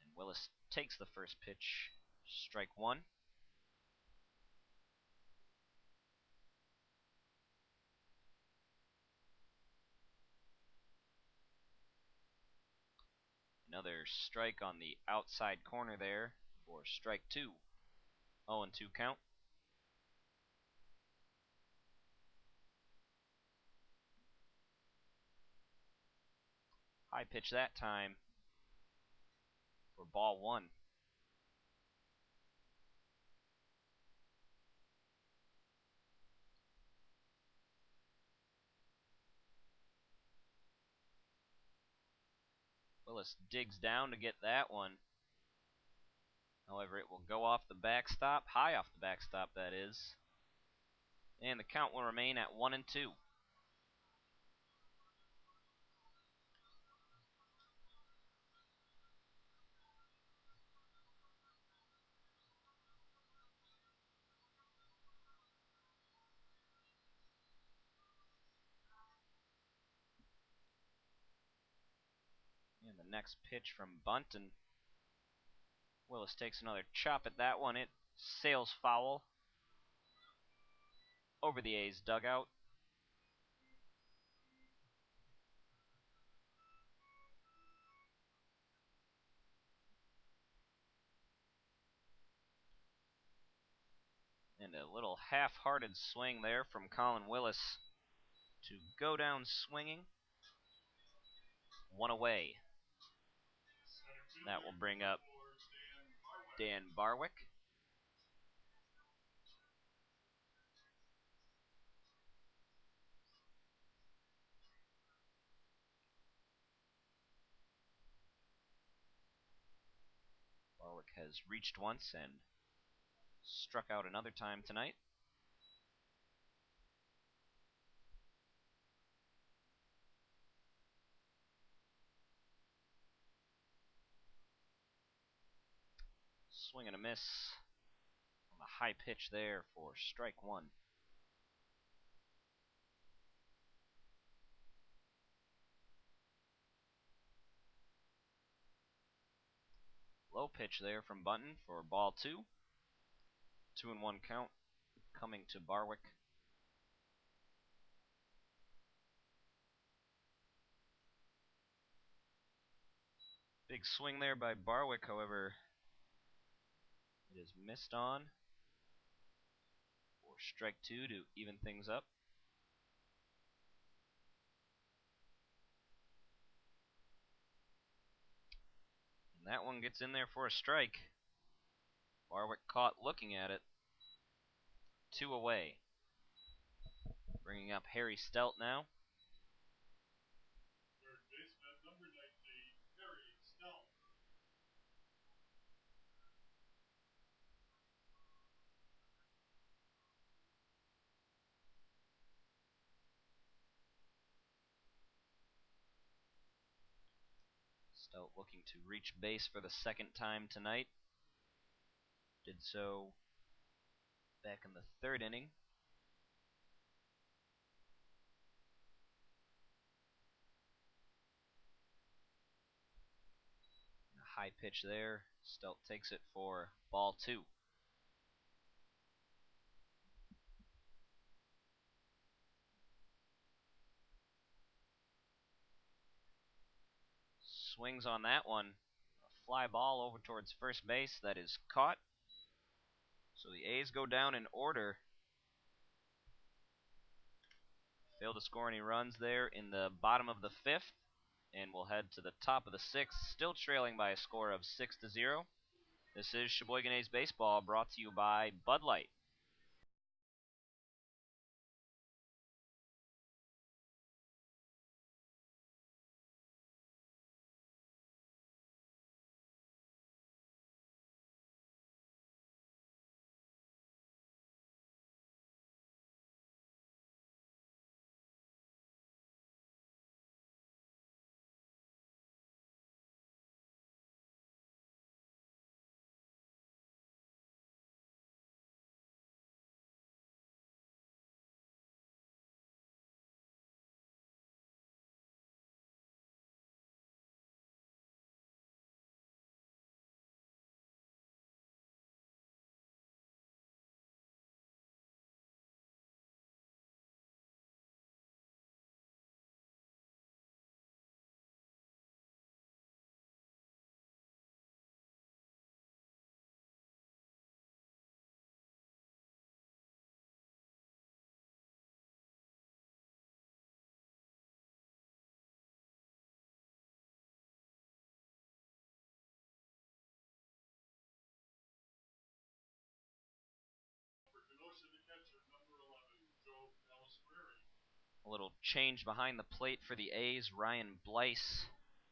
And Willis takes the first pitch, strike one. Another strike on the outside corner there for strike two. 0-2 count. High pitch that time for ball one. Willis digs down to get that one. However, it will go off the backstop, high off the backstop, that is. And the count will remain at 1-2. And the next pitch from Bunton. Willis takes another chop at that one. It sails foul over the A's dugout. And a little half-hearted swing there from Colin Willis to go down swinging. One away. That will bring up Dan Barwick. Barwick has reached once and struck out another time tonight. Swing and a miss on the high pitch there for strike one. Low pitch there from Bunton for ball two. 2-1 count coming to Barwick. Big swing there by Barwick, however, it is missed on for strike two to even things up. And that one gets in there for a strike. Barwick caught looking at it. 2 away. Bringing up Harry Stelt now. Third baseman, number 19, Harry Stelt. Stelt looking to reach base for the second time tonight. Did so back in the third inning. A high pitch there. Stelt takes it for ball two. Swings on that one. A fly ball over towards first base that is caught. So the A's go down in order. Failed to score any runs there in the bottom of the fifth. And we'll head to the top of the sixth, still trailing by a score of 6-0. This is Sheboygan A's Baseball, brought to you by Bud Light. For Kenosha, the catcher, number 11, Joe Palisqueri. A little change behind the plate for the A's. Ryan Blyce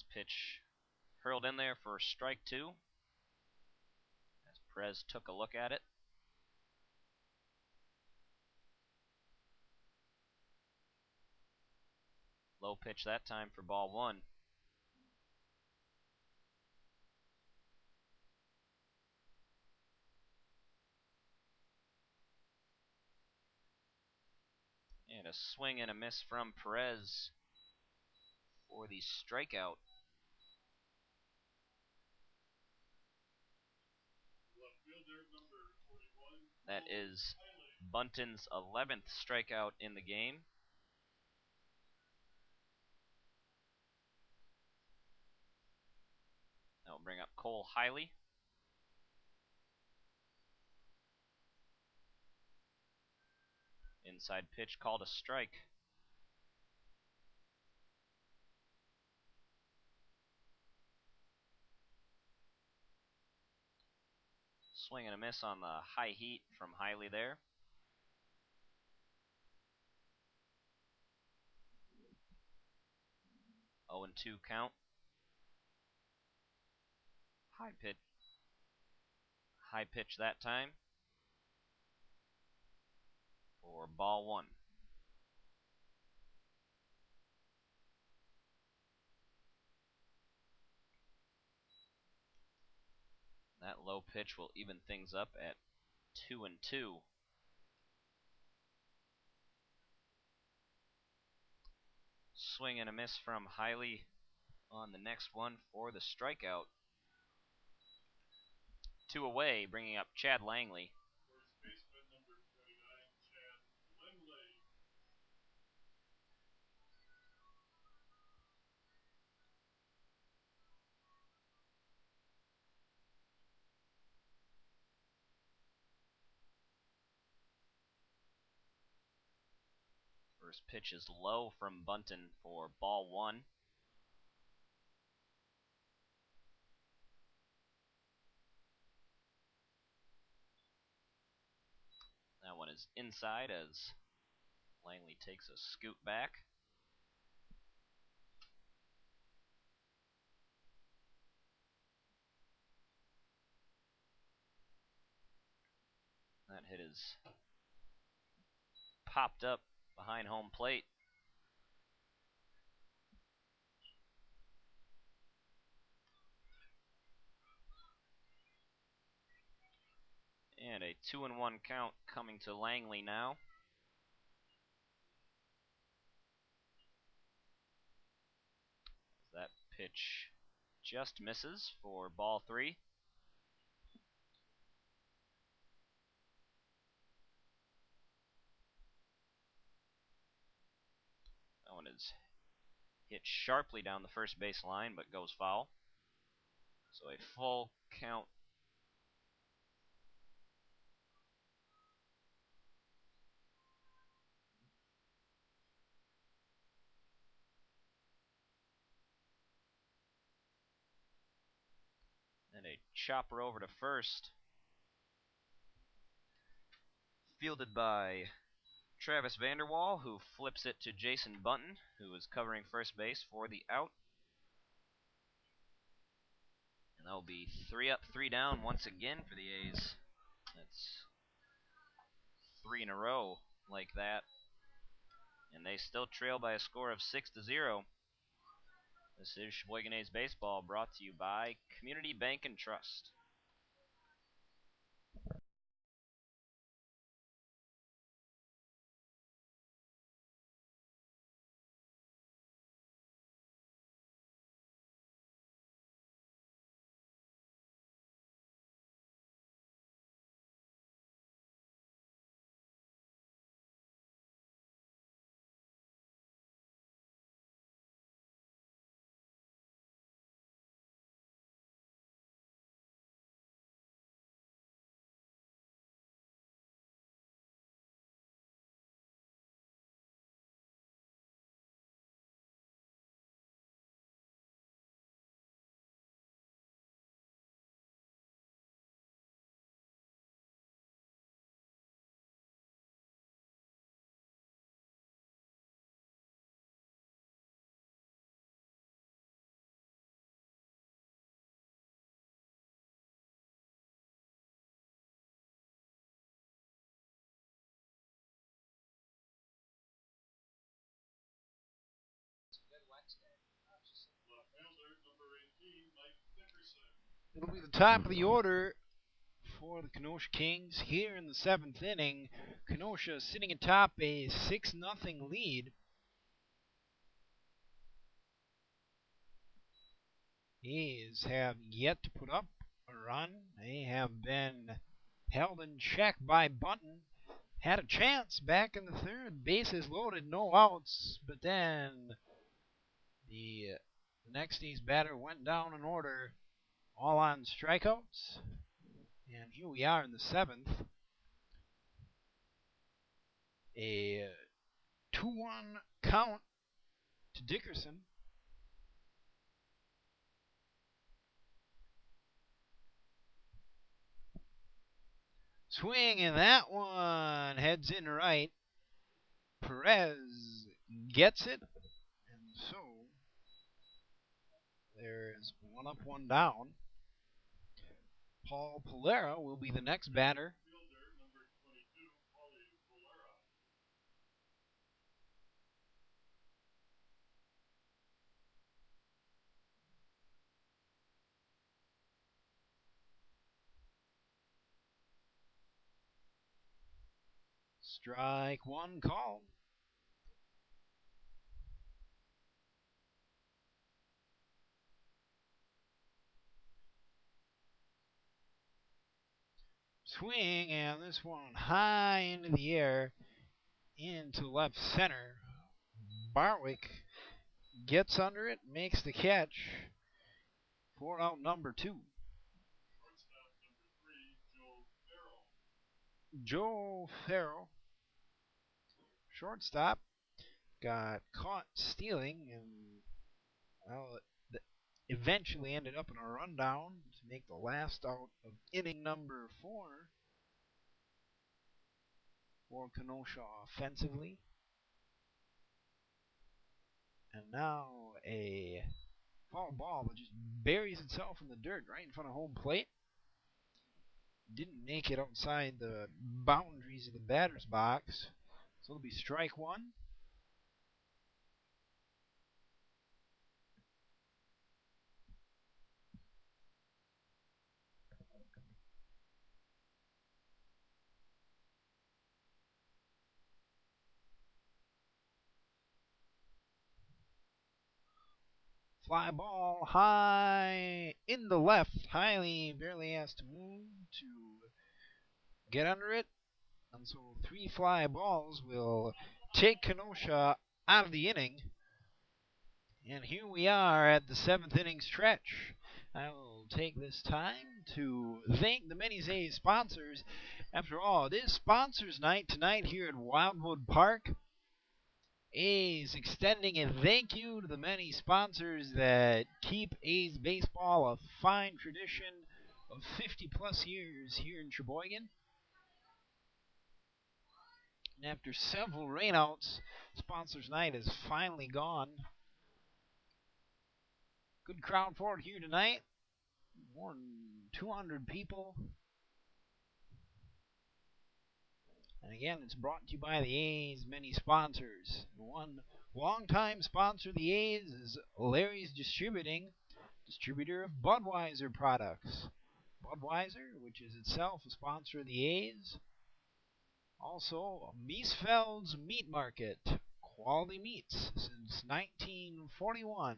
This pitch hurled in there for strike 2. As Perez took a look at it. Low pitch that time for ball 1. And a swing and a miss from Perez for the strikeout. Left fielder number 41. That is Bunton's 11th strikeout in the game. That will bring up Cole Hiley. Inside pitch called a strike. Swing and a miss on the high heat from Hiley there. Oh and 2 count. High pitch that time for ball 1. That low pitch will even things up at 2 and 2. Swing and a miss from Hiley on the next one for the strikeout. 2 away, bringing up Chad Langley. First baseman number 29, Chad Langley. First pitch is low from Bunton for ball 1. That one is inside as Langley takes a scoot back. That hit is popped up behind home plate. And a 2-1 count coming to Langley now. That pitch just misses for ball 3. That one is hit sharply down the first base line, but goes foul. So a full count. And a chopper over to first. Fielded by Travis Vanderwall, who flips it to Jason Bunton, who is covering first base for the out. And that will be 3 up, 3 down once again for the A's. That's 3 in a row like that. And they still trail by a score of 6-0. This is Sheboygan A's Baseball, brought to you by Community Bank and Trust. It'll be the top of the order for the Kenosha Kings here in the 7th inning. Kenosha sitting atop a 6-0 lead. A's have yet to put up a run. They have been held in check by Bunton. Had a chance back in the third, bases loaded, no outs, but then the next A's batter went down in order, all on strikeouts. And here we are in the 7th. A 2-1 count to Dickerson. Swing, and that one heads in right. Perez gets it, and so there's one up, one down. Paul Polera will be the next batter. Fielder number 22, Paulie Polera. Strike one called. Swing, and this one high into the air, into left center. Barwick gets under it, makes the catch for out number 2. Shortstop number 3, Joe Farrell. Joe Farrell, shortstop, got caught stealing and, well, eventually ended up in a rundown to make the last out of inning number 4 for Kenosha offensively. And now a foul ball that just buries itself in the dirt right in front of home plate. Didn't make it outside the boundaries of the batter's box. So it'll be strike one. Fly ball high in the left. Hiley barely has to move to get under it. And so 3 fly balls will take Kenosha out of the inning. And here we are at the 7th inning stretch. I will take this time to thank the many A's sponsors. After all, it is sponsors night tonight here at Wildwood Park. A's extending a thank you to the many sponsors that keep A's baseball a fine tradition of 50 plus years here in Sheboygan. And after several rainouts, sponsors night is finally gone. Good crowd for it here tonight. More than 200 people. And again, it's brought to you by the A's many sponsors. One longtime sponsor of the A's is Larry's Distributing, distributor of Budweiser products. Budweiser, which is itself a sponsor of the A's. Also, Miesfeld's Meat Market, quality meats since 1941.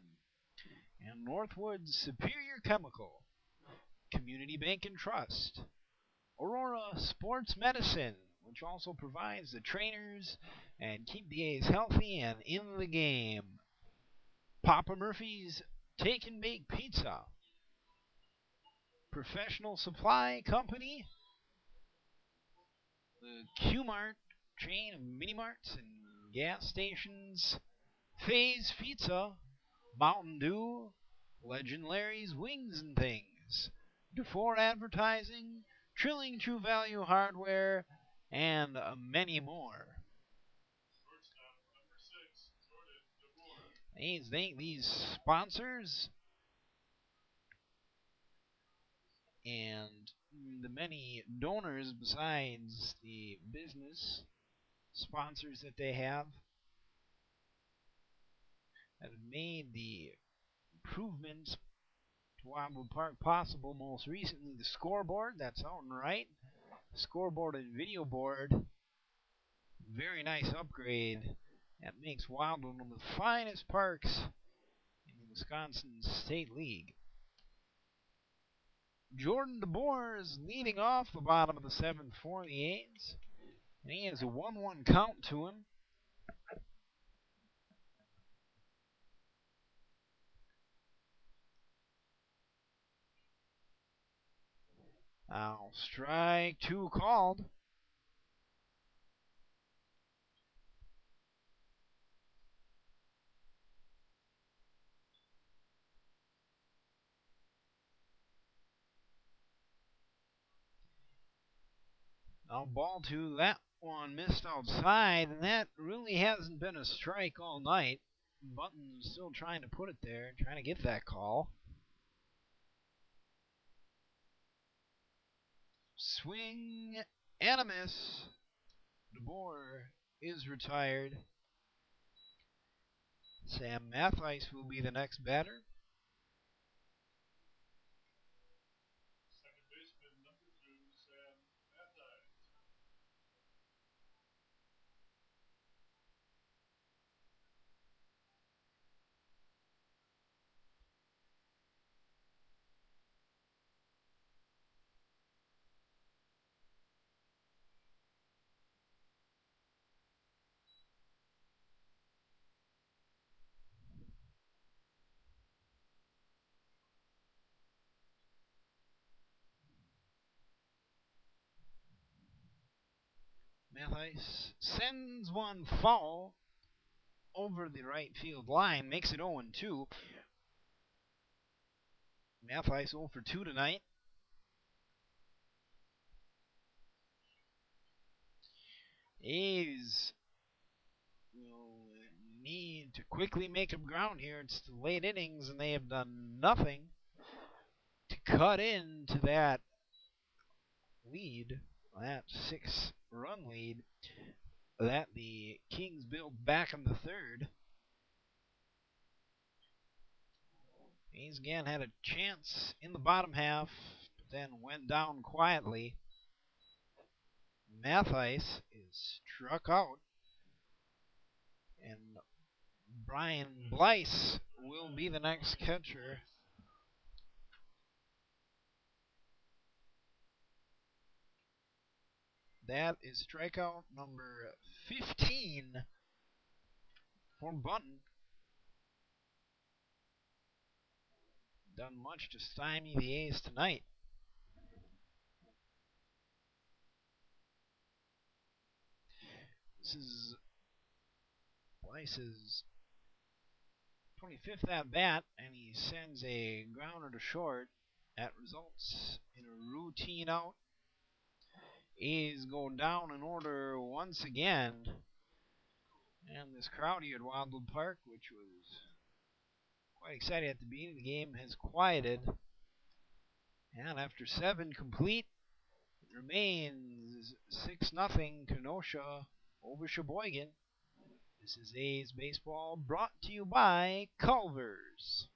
And Northwood's Superior Chemical, Community Bank and Trust. Aurora Sports Medicine, which also provides the trainers and keep the A's healthy and in the game. Papa Murphy's Take and Bake Pizza. Professional Supply Company. The Q-Mart chain of mini-marts and gas stations. Faye's Pizza. Mountain Dew. Legend Larry's Wings and Things. DeFore Advertising. Trilling True Value Hardware, and many more. Shortstop number 6, Jordan DeBoer. Please thank these sponsors and the many donors besides the business sponsors that they have that have made the improvements Wildwood Park possible. Most recently, the scoreboard. That's out and right. Scoreboard and video board. Very nice upgrade. That makes Wildwood one of the finest parks in the Wisconsin State League. Jordan DeBoer is leading off the bottom of the 7th for the A's. And he has a 1-1 count to him. Now, strike 2 called. Now, ball 2, that one missed outside, and that really hasn't been a strike all night. Button's still trying to put it there, trying to get that call. Swing and a miss. DeBoer is retired. Sam Mathice will be the next batter. Second baseman number 2, Sam Mathice. Mathice sends one foul over the right field line, makes it 0-2. Mathice 0 for 2 tonight. A's will need to quickly make up ground here. It's the late innings, and they have done nothing to cut into that lead, that 6-run lead that the Kings built back in the 3rd. A's again had a chance in the bottom half, but then went down quietly. Mathice is struck out, and Brian Blyce will be the next catcher. That is strikeout number 15 for Button. Done much to stymie the A's tonight. This is Blyce's 25th at bat, and he sends a grounder to short. That results in a routine out. A's go down in order once again. And this crowd here at Wildwood Park, which was quite excited at the beginning of the game, has quieted. And after 7 complete, it remains 6-0 Kenosha over Sheboygan. This is A's Baseball, brought to you by Culver's.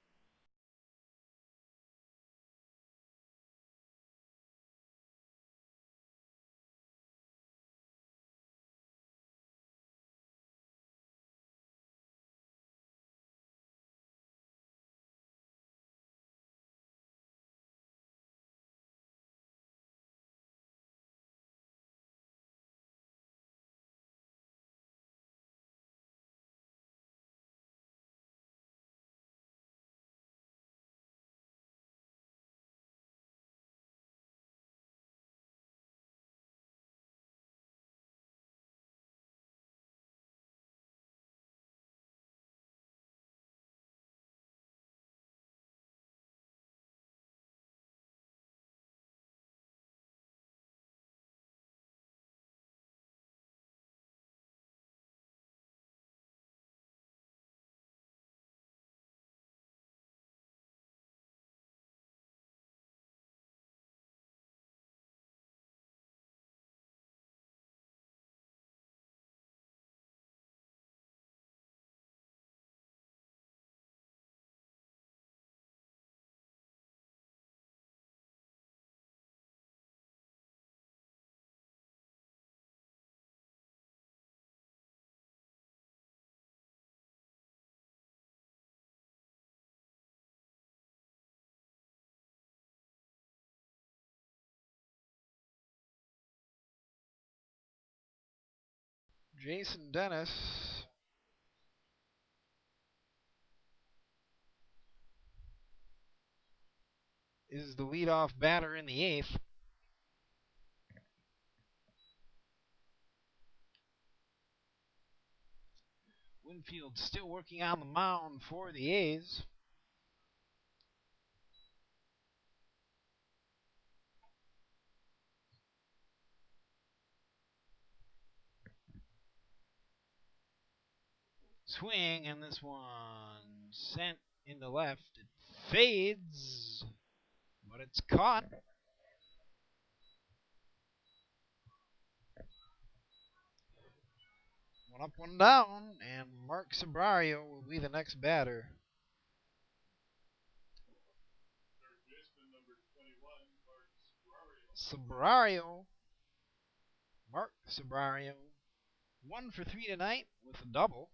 Jason Dennis is the leadoff batter in the eighth. Winfield still working on the mound for the A's. Swing, and this one sent into left. It fades, but it's caught. One up, one down, and Mark Sabrario will be the next batter. Third baseman number 21, Mark Sabrario, Mark Sabrario, 1 for 3 tonight with a double.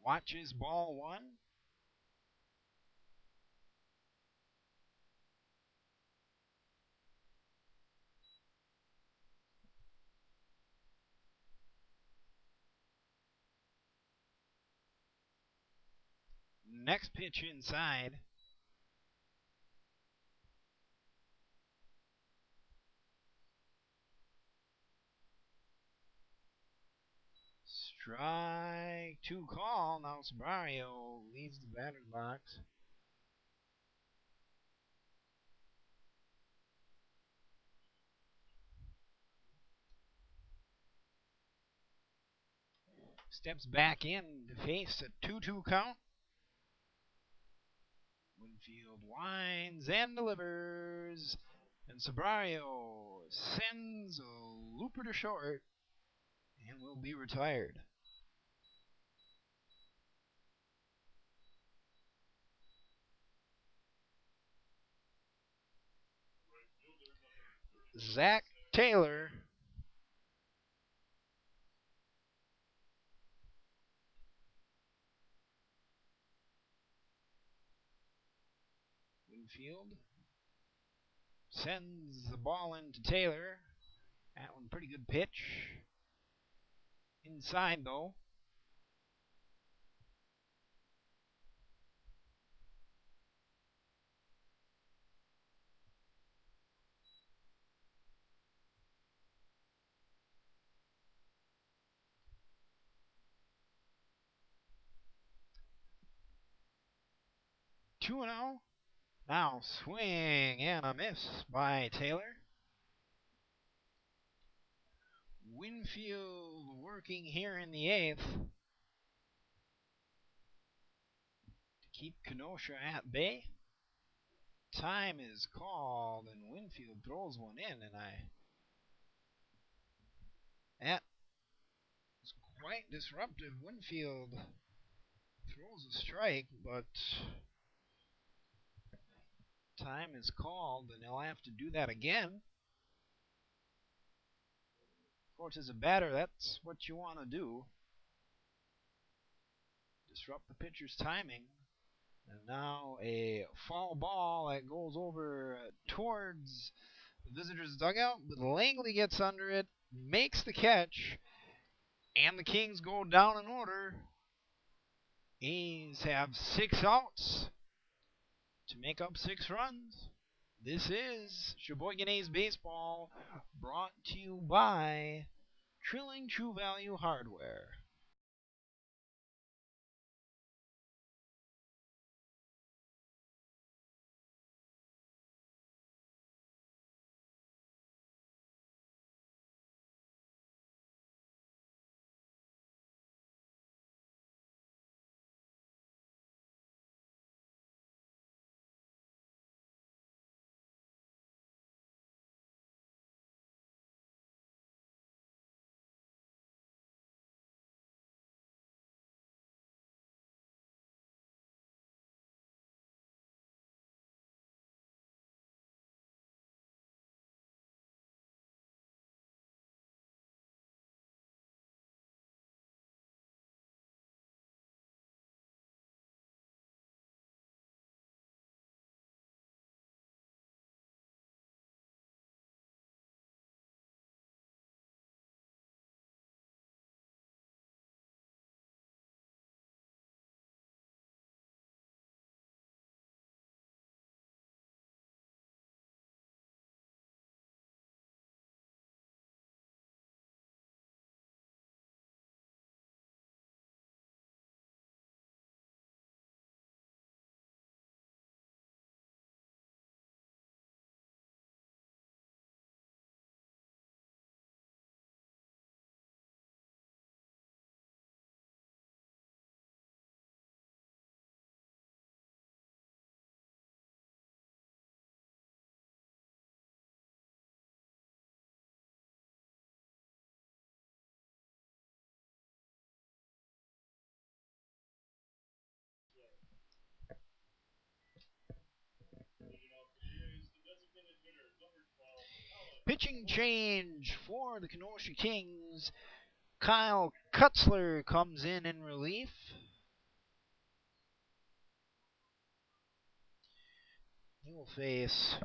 Watches ball one. Next pitch inside. Strike two call. Now Sabrario leaves the batter's box. Steps back in to face a 2-2 count. Winfield winds and delivers. And Sabrario sends a looper to short and will be retired. right fielder number 30. Zach Taylor. Winfield sends the ball into Taylor. That one pretty good pitch. Inside though. Two and 0. Now swing and a miss by Taylor. Winfield working here in the eighth to keep Kenosha at bay. Time is called and Winfield throws one in, and that was quite disruptive. Winfield throws a strike, but time is called and they'll have to do that again. Of course, as a batter, that's what you want to do. Disrupt the pitcher's timing. And now a foul ball that goes over towards the visitor's dugout, but Langley gets under it, makes the catch, and the Kings go down in order. A's have 6 outs to make up 6 runs. This is Sheboygan A's Baseball, brought to you by Trilling True Value Hardware. Pitching change for the Kenosha Kings. Kyle Kutzler comes in relief. He will face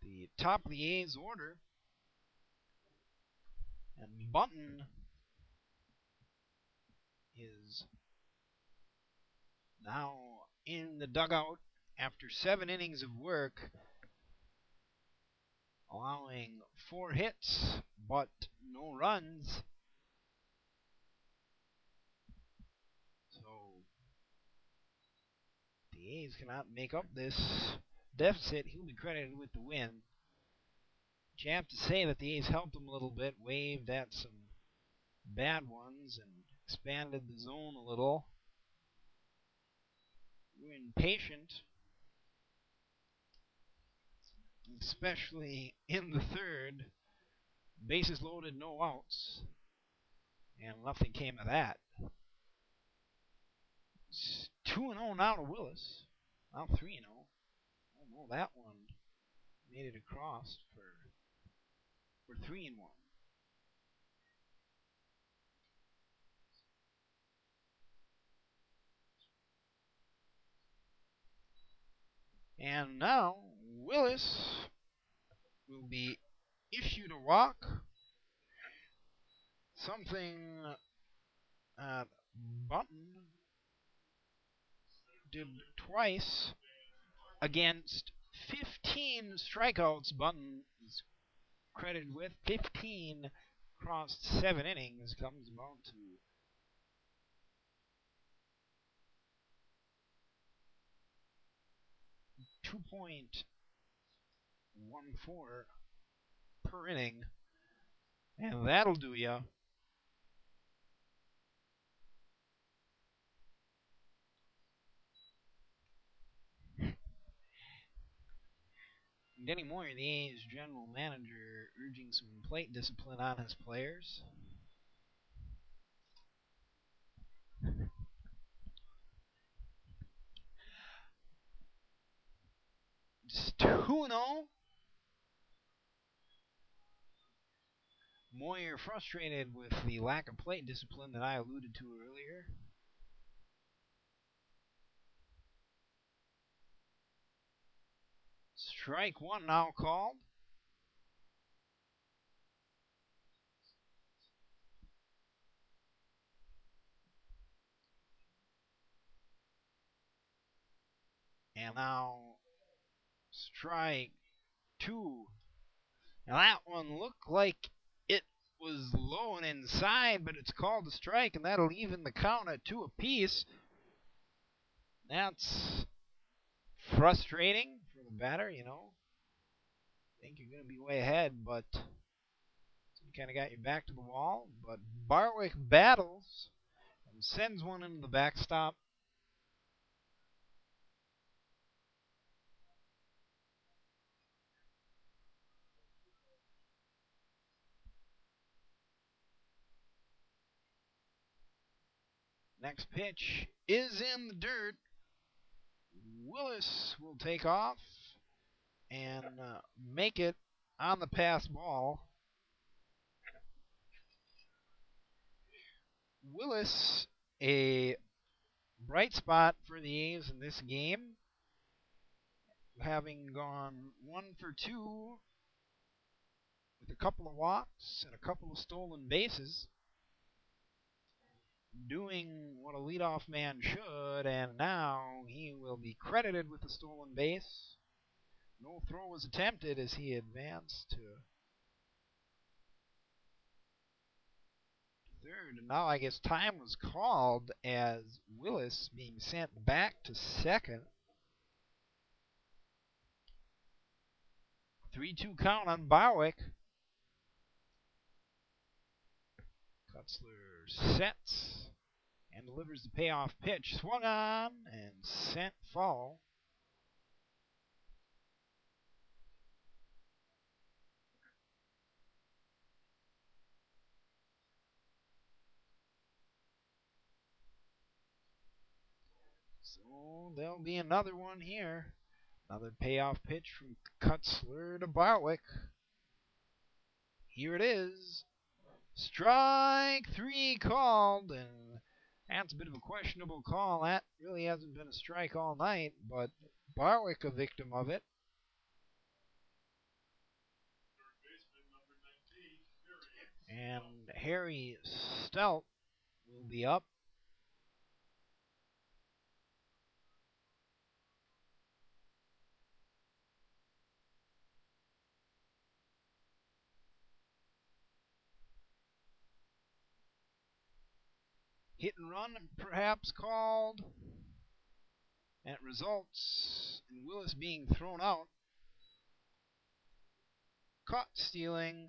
the top of the A's order. And Bunton is now in the dugout after 7 innings of work, allowing 4 hits but no runs. So the A's cannot make up this deficit. He'll be credited with the win. But you have to say that the A's helped him a little bit, waved at some bad ones, and expanded the zone a little. We're impatient, especially in the third. Bases loaded, no outs, and nothing came of that. It's 2-0 now to Willis. Now 3-0. Oh no, that one made it across for 3-1. And now Willis will be issued a walk. Something Bunton did twice against 15 strikeouts. Bunton is credited with 15 across 7 innings. Comes about to 2.14 per inning, and that'll do ya. Denny Moyer, the A's general manager, urging some plate discipline on his players. It's 2-0. Moyer frustrated with the lack of plate discipline that I alluded to earlier. Strike one now called. And now strike two. Now that one looked like it was low and inside, but it's called a strike, and that'll even the count at 2 apiece. That's frustrating for the batter, you know. Think you're going to be way ahead, but kind of got you back to the wall. But Barwick battles and sends one into the backstop. Next pitch is in the dirt. Willis will take off and make it on the pass ball. Willis, a bright spot for the A's in this game, having gone 1 for 2 with a couple of walks and a couple of stolen bases, doing what a leadoff man should, and now he will be credited with the stolen base. No throw was attempted as he advanced to third, and now I guess time was called as Willis being sent back to second. 3-2 count on Barwick. Kutzler sets and delivers the payoff pitch. Swung on and sent foul. So there'll be another one here. Another payoff pitch from Kutzler to Barwick. Here it is. Strike 3 called, and that's a bit of a questionable call. That really hasn't been a strike all night, but Barwick a victim of it. And Harry Stout will be up. Hit and run perhaps called. And it results in Willis being thrown out. Caught stealing.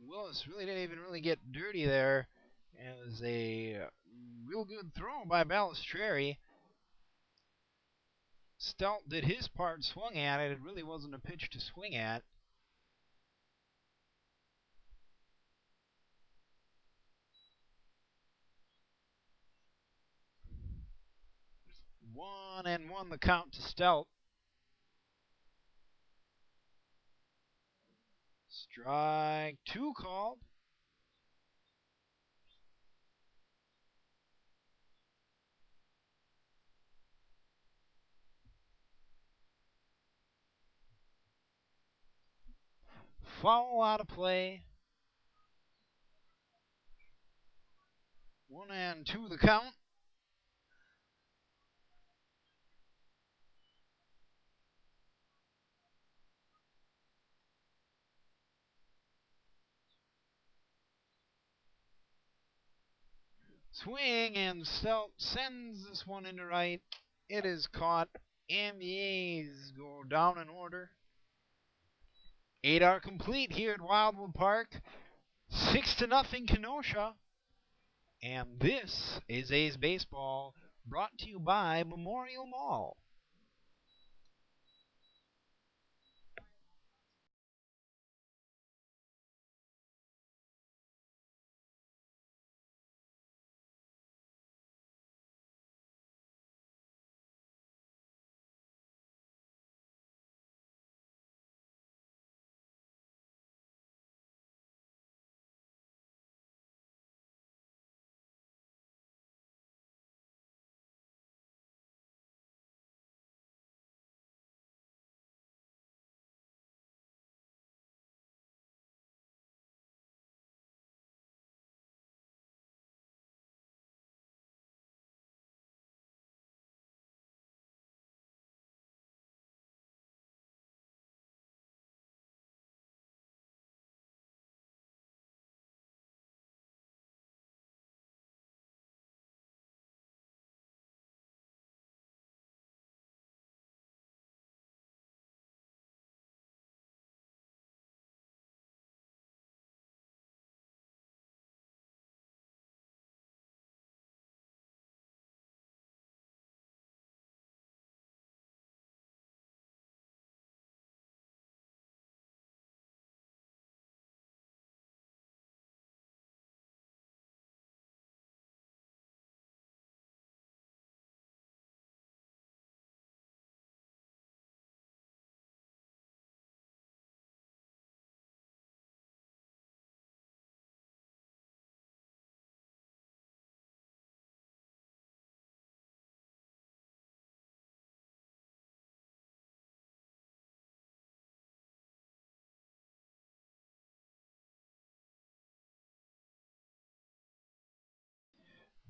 Willis really didn't even really get dirty there. It was a real good throw by Balistreri. Stout did his part, swung at it. It really wasn't a pitch to swing at. One and one the count to Stout. Strike 2 called. Foul out of play. 1-2 the count. Swing, and Stout sends this one into right. It is caught, and the A's go down in order. 8 are complete here at Wildwood Park. 6-0 Kenosha. And this is A's Baseball, brought to you by Memorial Mall.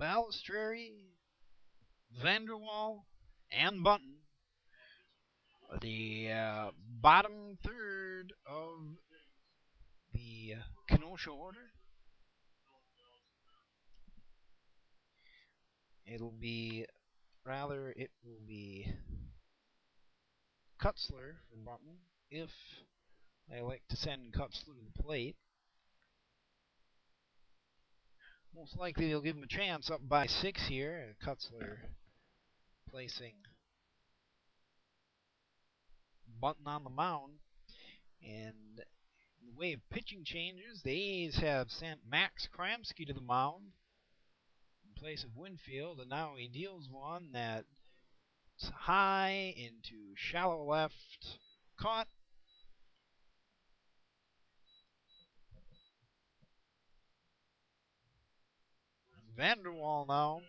Balistreri, Vanderwall, and Bunton. The bottom third of the Kenosha order. It will be Kutzler for Bunton if they like to send Kutzler to the plate. Most likely they'll give him a chance up by 6 here. Kutzler placing Bunton on the mound. And in the way of pitching changes, the A's have sent Max Kramsky to the mound. place of Winfield, and now he deals one that's high into shallow left. Caught. Vanderwall now.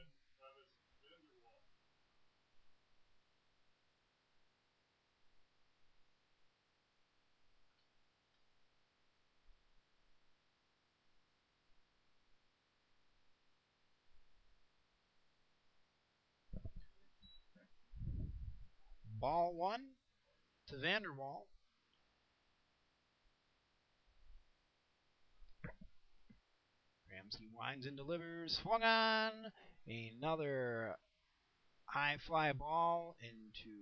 Ball one to Vanderwall. Ramsey winds and delivers. Swung on. Another high fly ball into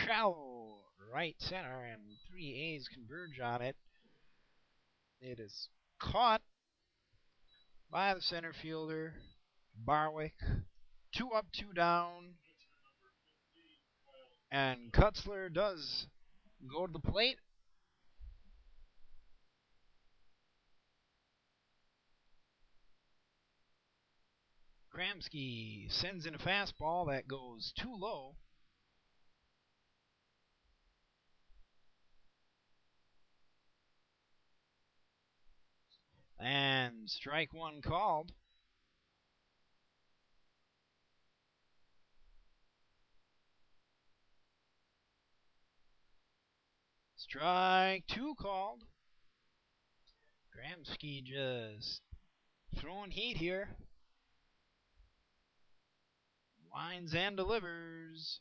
shallow right center, and 3 A's converge on it. It is caught by the center fielder, Barwick. 2 up, 2 down. And Kutzler does go to the plate. Kramsky sends in a fastball that goes too low. And strike one called. Strike two called. Kramsky just throwing heat here. Winds and delivers.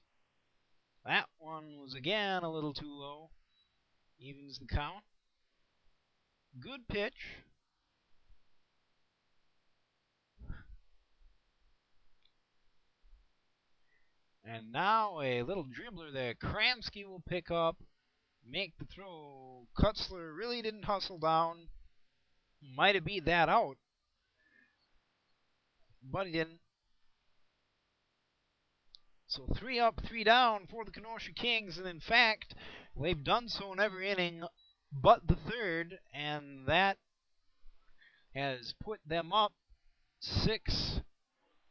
That one was again a little too low. Evens the count. Good pitch. And now a little dribbler there. Kramsky will pick up, make the throw. Kutzler really didn't hustle down. Might have beat that out, but he didn't. So 3 up, 3 down for the Kenosha Kings, and in fact, they've done so in every inning but the third, and that has put them up 6.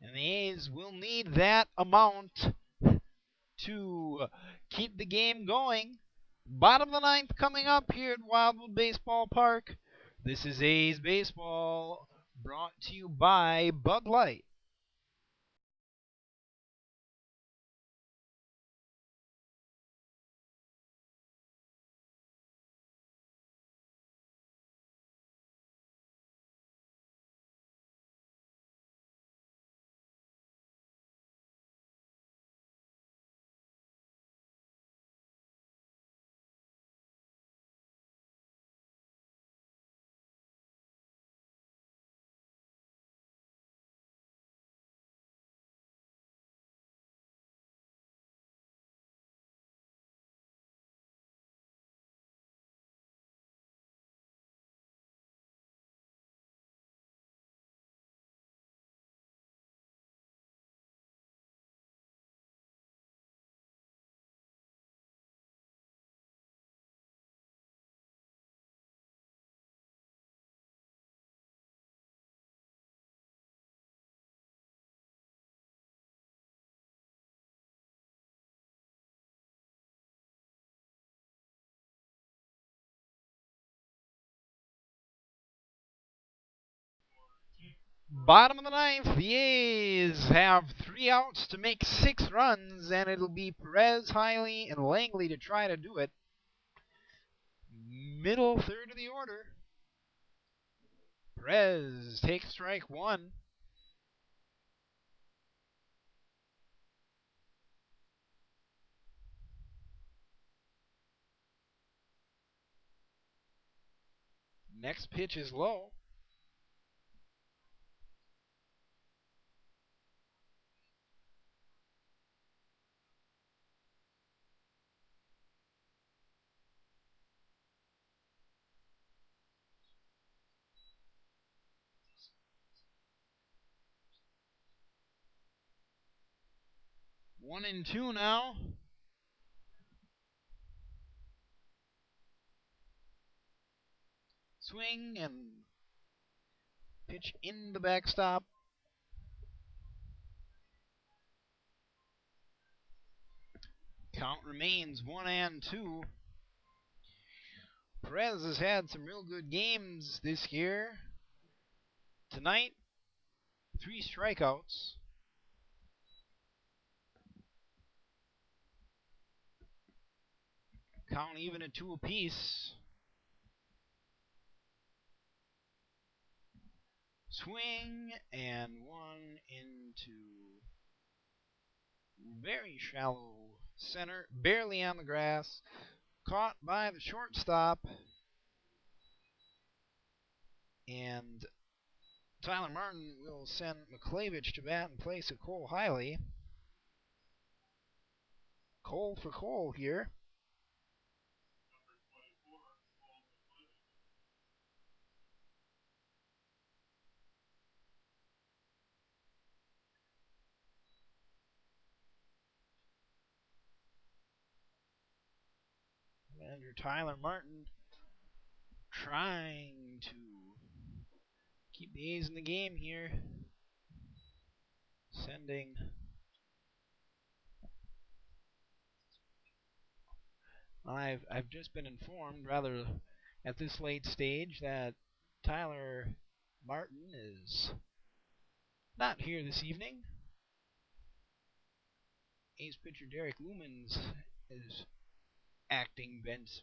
And the A's will need that amount to keep the game going. Bottom of the ninth coming up here at Wildwood Baseball Park. This is A's Baseball, brought to you by Bud Light. Bottom of the ninth, the A's have 3 outs to make 6 runs, and it'll be Perez, Hiley, and Langley to try to do it. Middle third of the order. Perez takes strike one. Next pitch is low. One and two now. Swing and pitch in the backstop. Count remains 1-2. Perez has had some real good games this year. Tonight, 3 strikeouts. Count even at 2 apiece. Swing and 1 into very shallow center, barely on the grass. Caught by the shortstop. And Tyler Martin will send McClavich to bat in place of Cole Hiley. Cole for Cole here. Manager Tyler Martin trying to keep the A's in the game here. Sending I've just been informed, rather at this late stage, that Tyler Martin is not here this evening. A's pitcher Derek Lumens is acting bench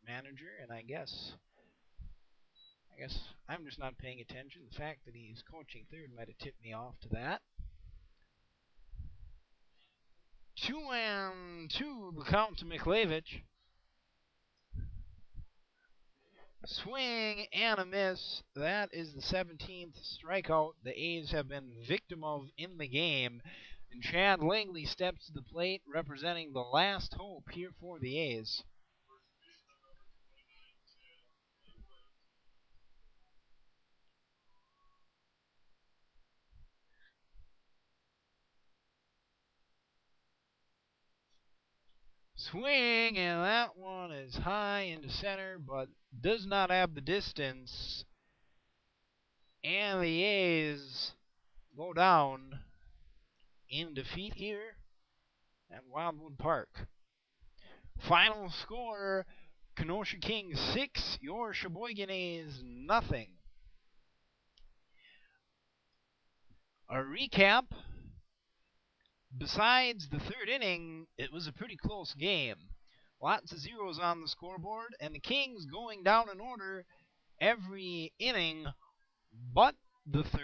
manager, and I guess I'm just not paying attention. The fact that he's coaching third might have tipped me off to that. 2-2, the count to McClavich. Swing and a miss. That is the 17th strikeout the A's have been victim of in the game. And Chad Langley steps to the plate, representing the last hope here for the A's. Swing, and that one is high into center, but does not have the distance. And the A's go down in defeat here at Wildwood Park. Final score, Kenosha Kings 6, your Sheboygan A's nothing. A recap. Besides the third inning, it was a pretty close game. Lots of zeros on the scoreboard, and the Kings going down in order every inning but the third.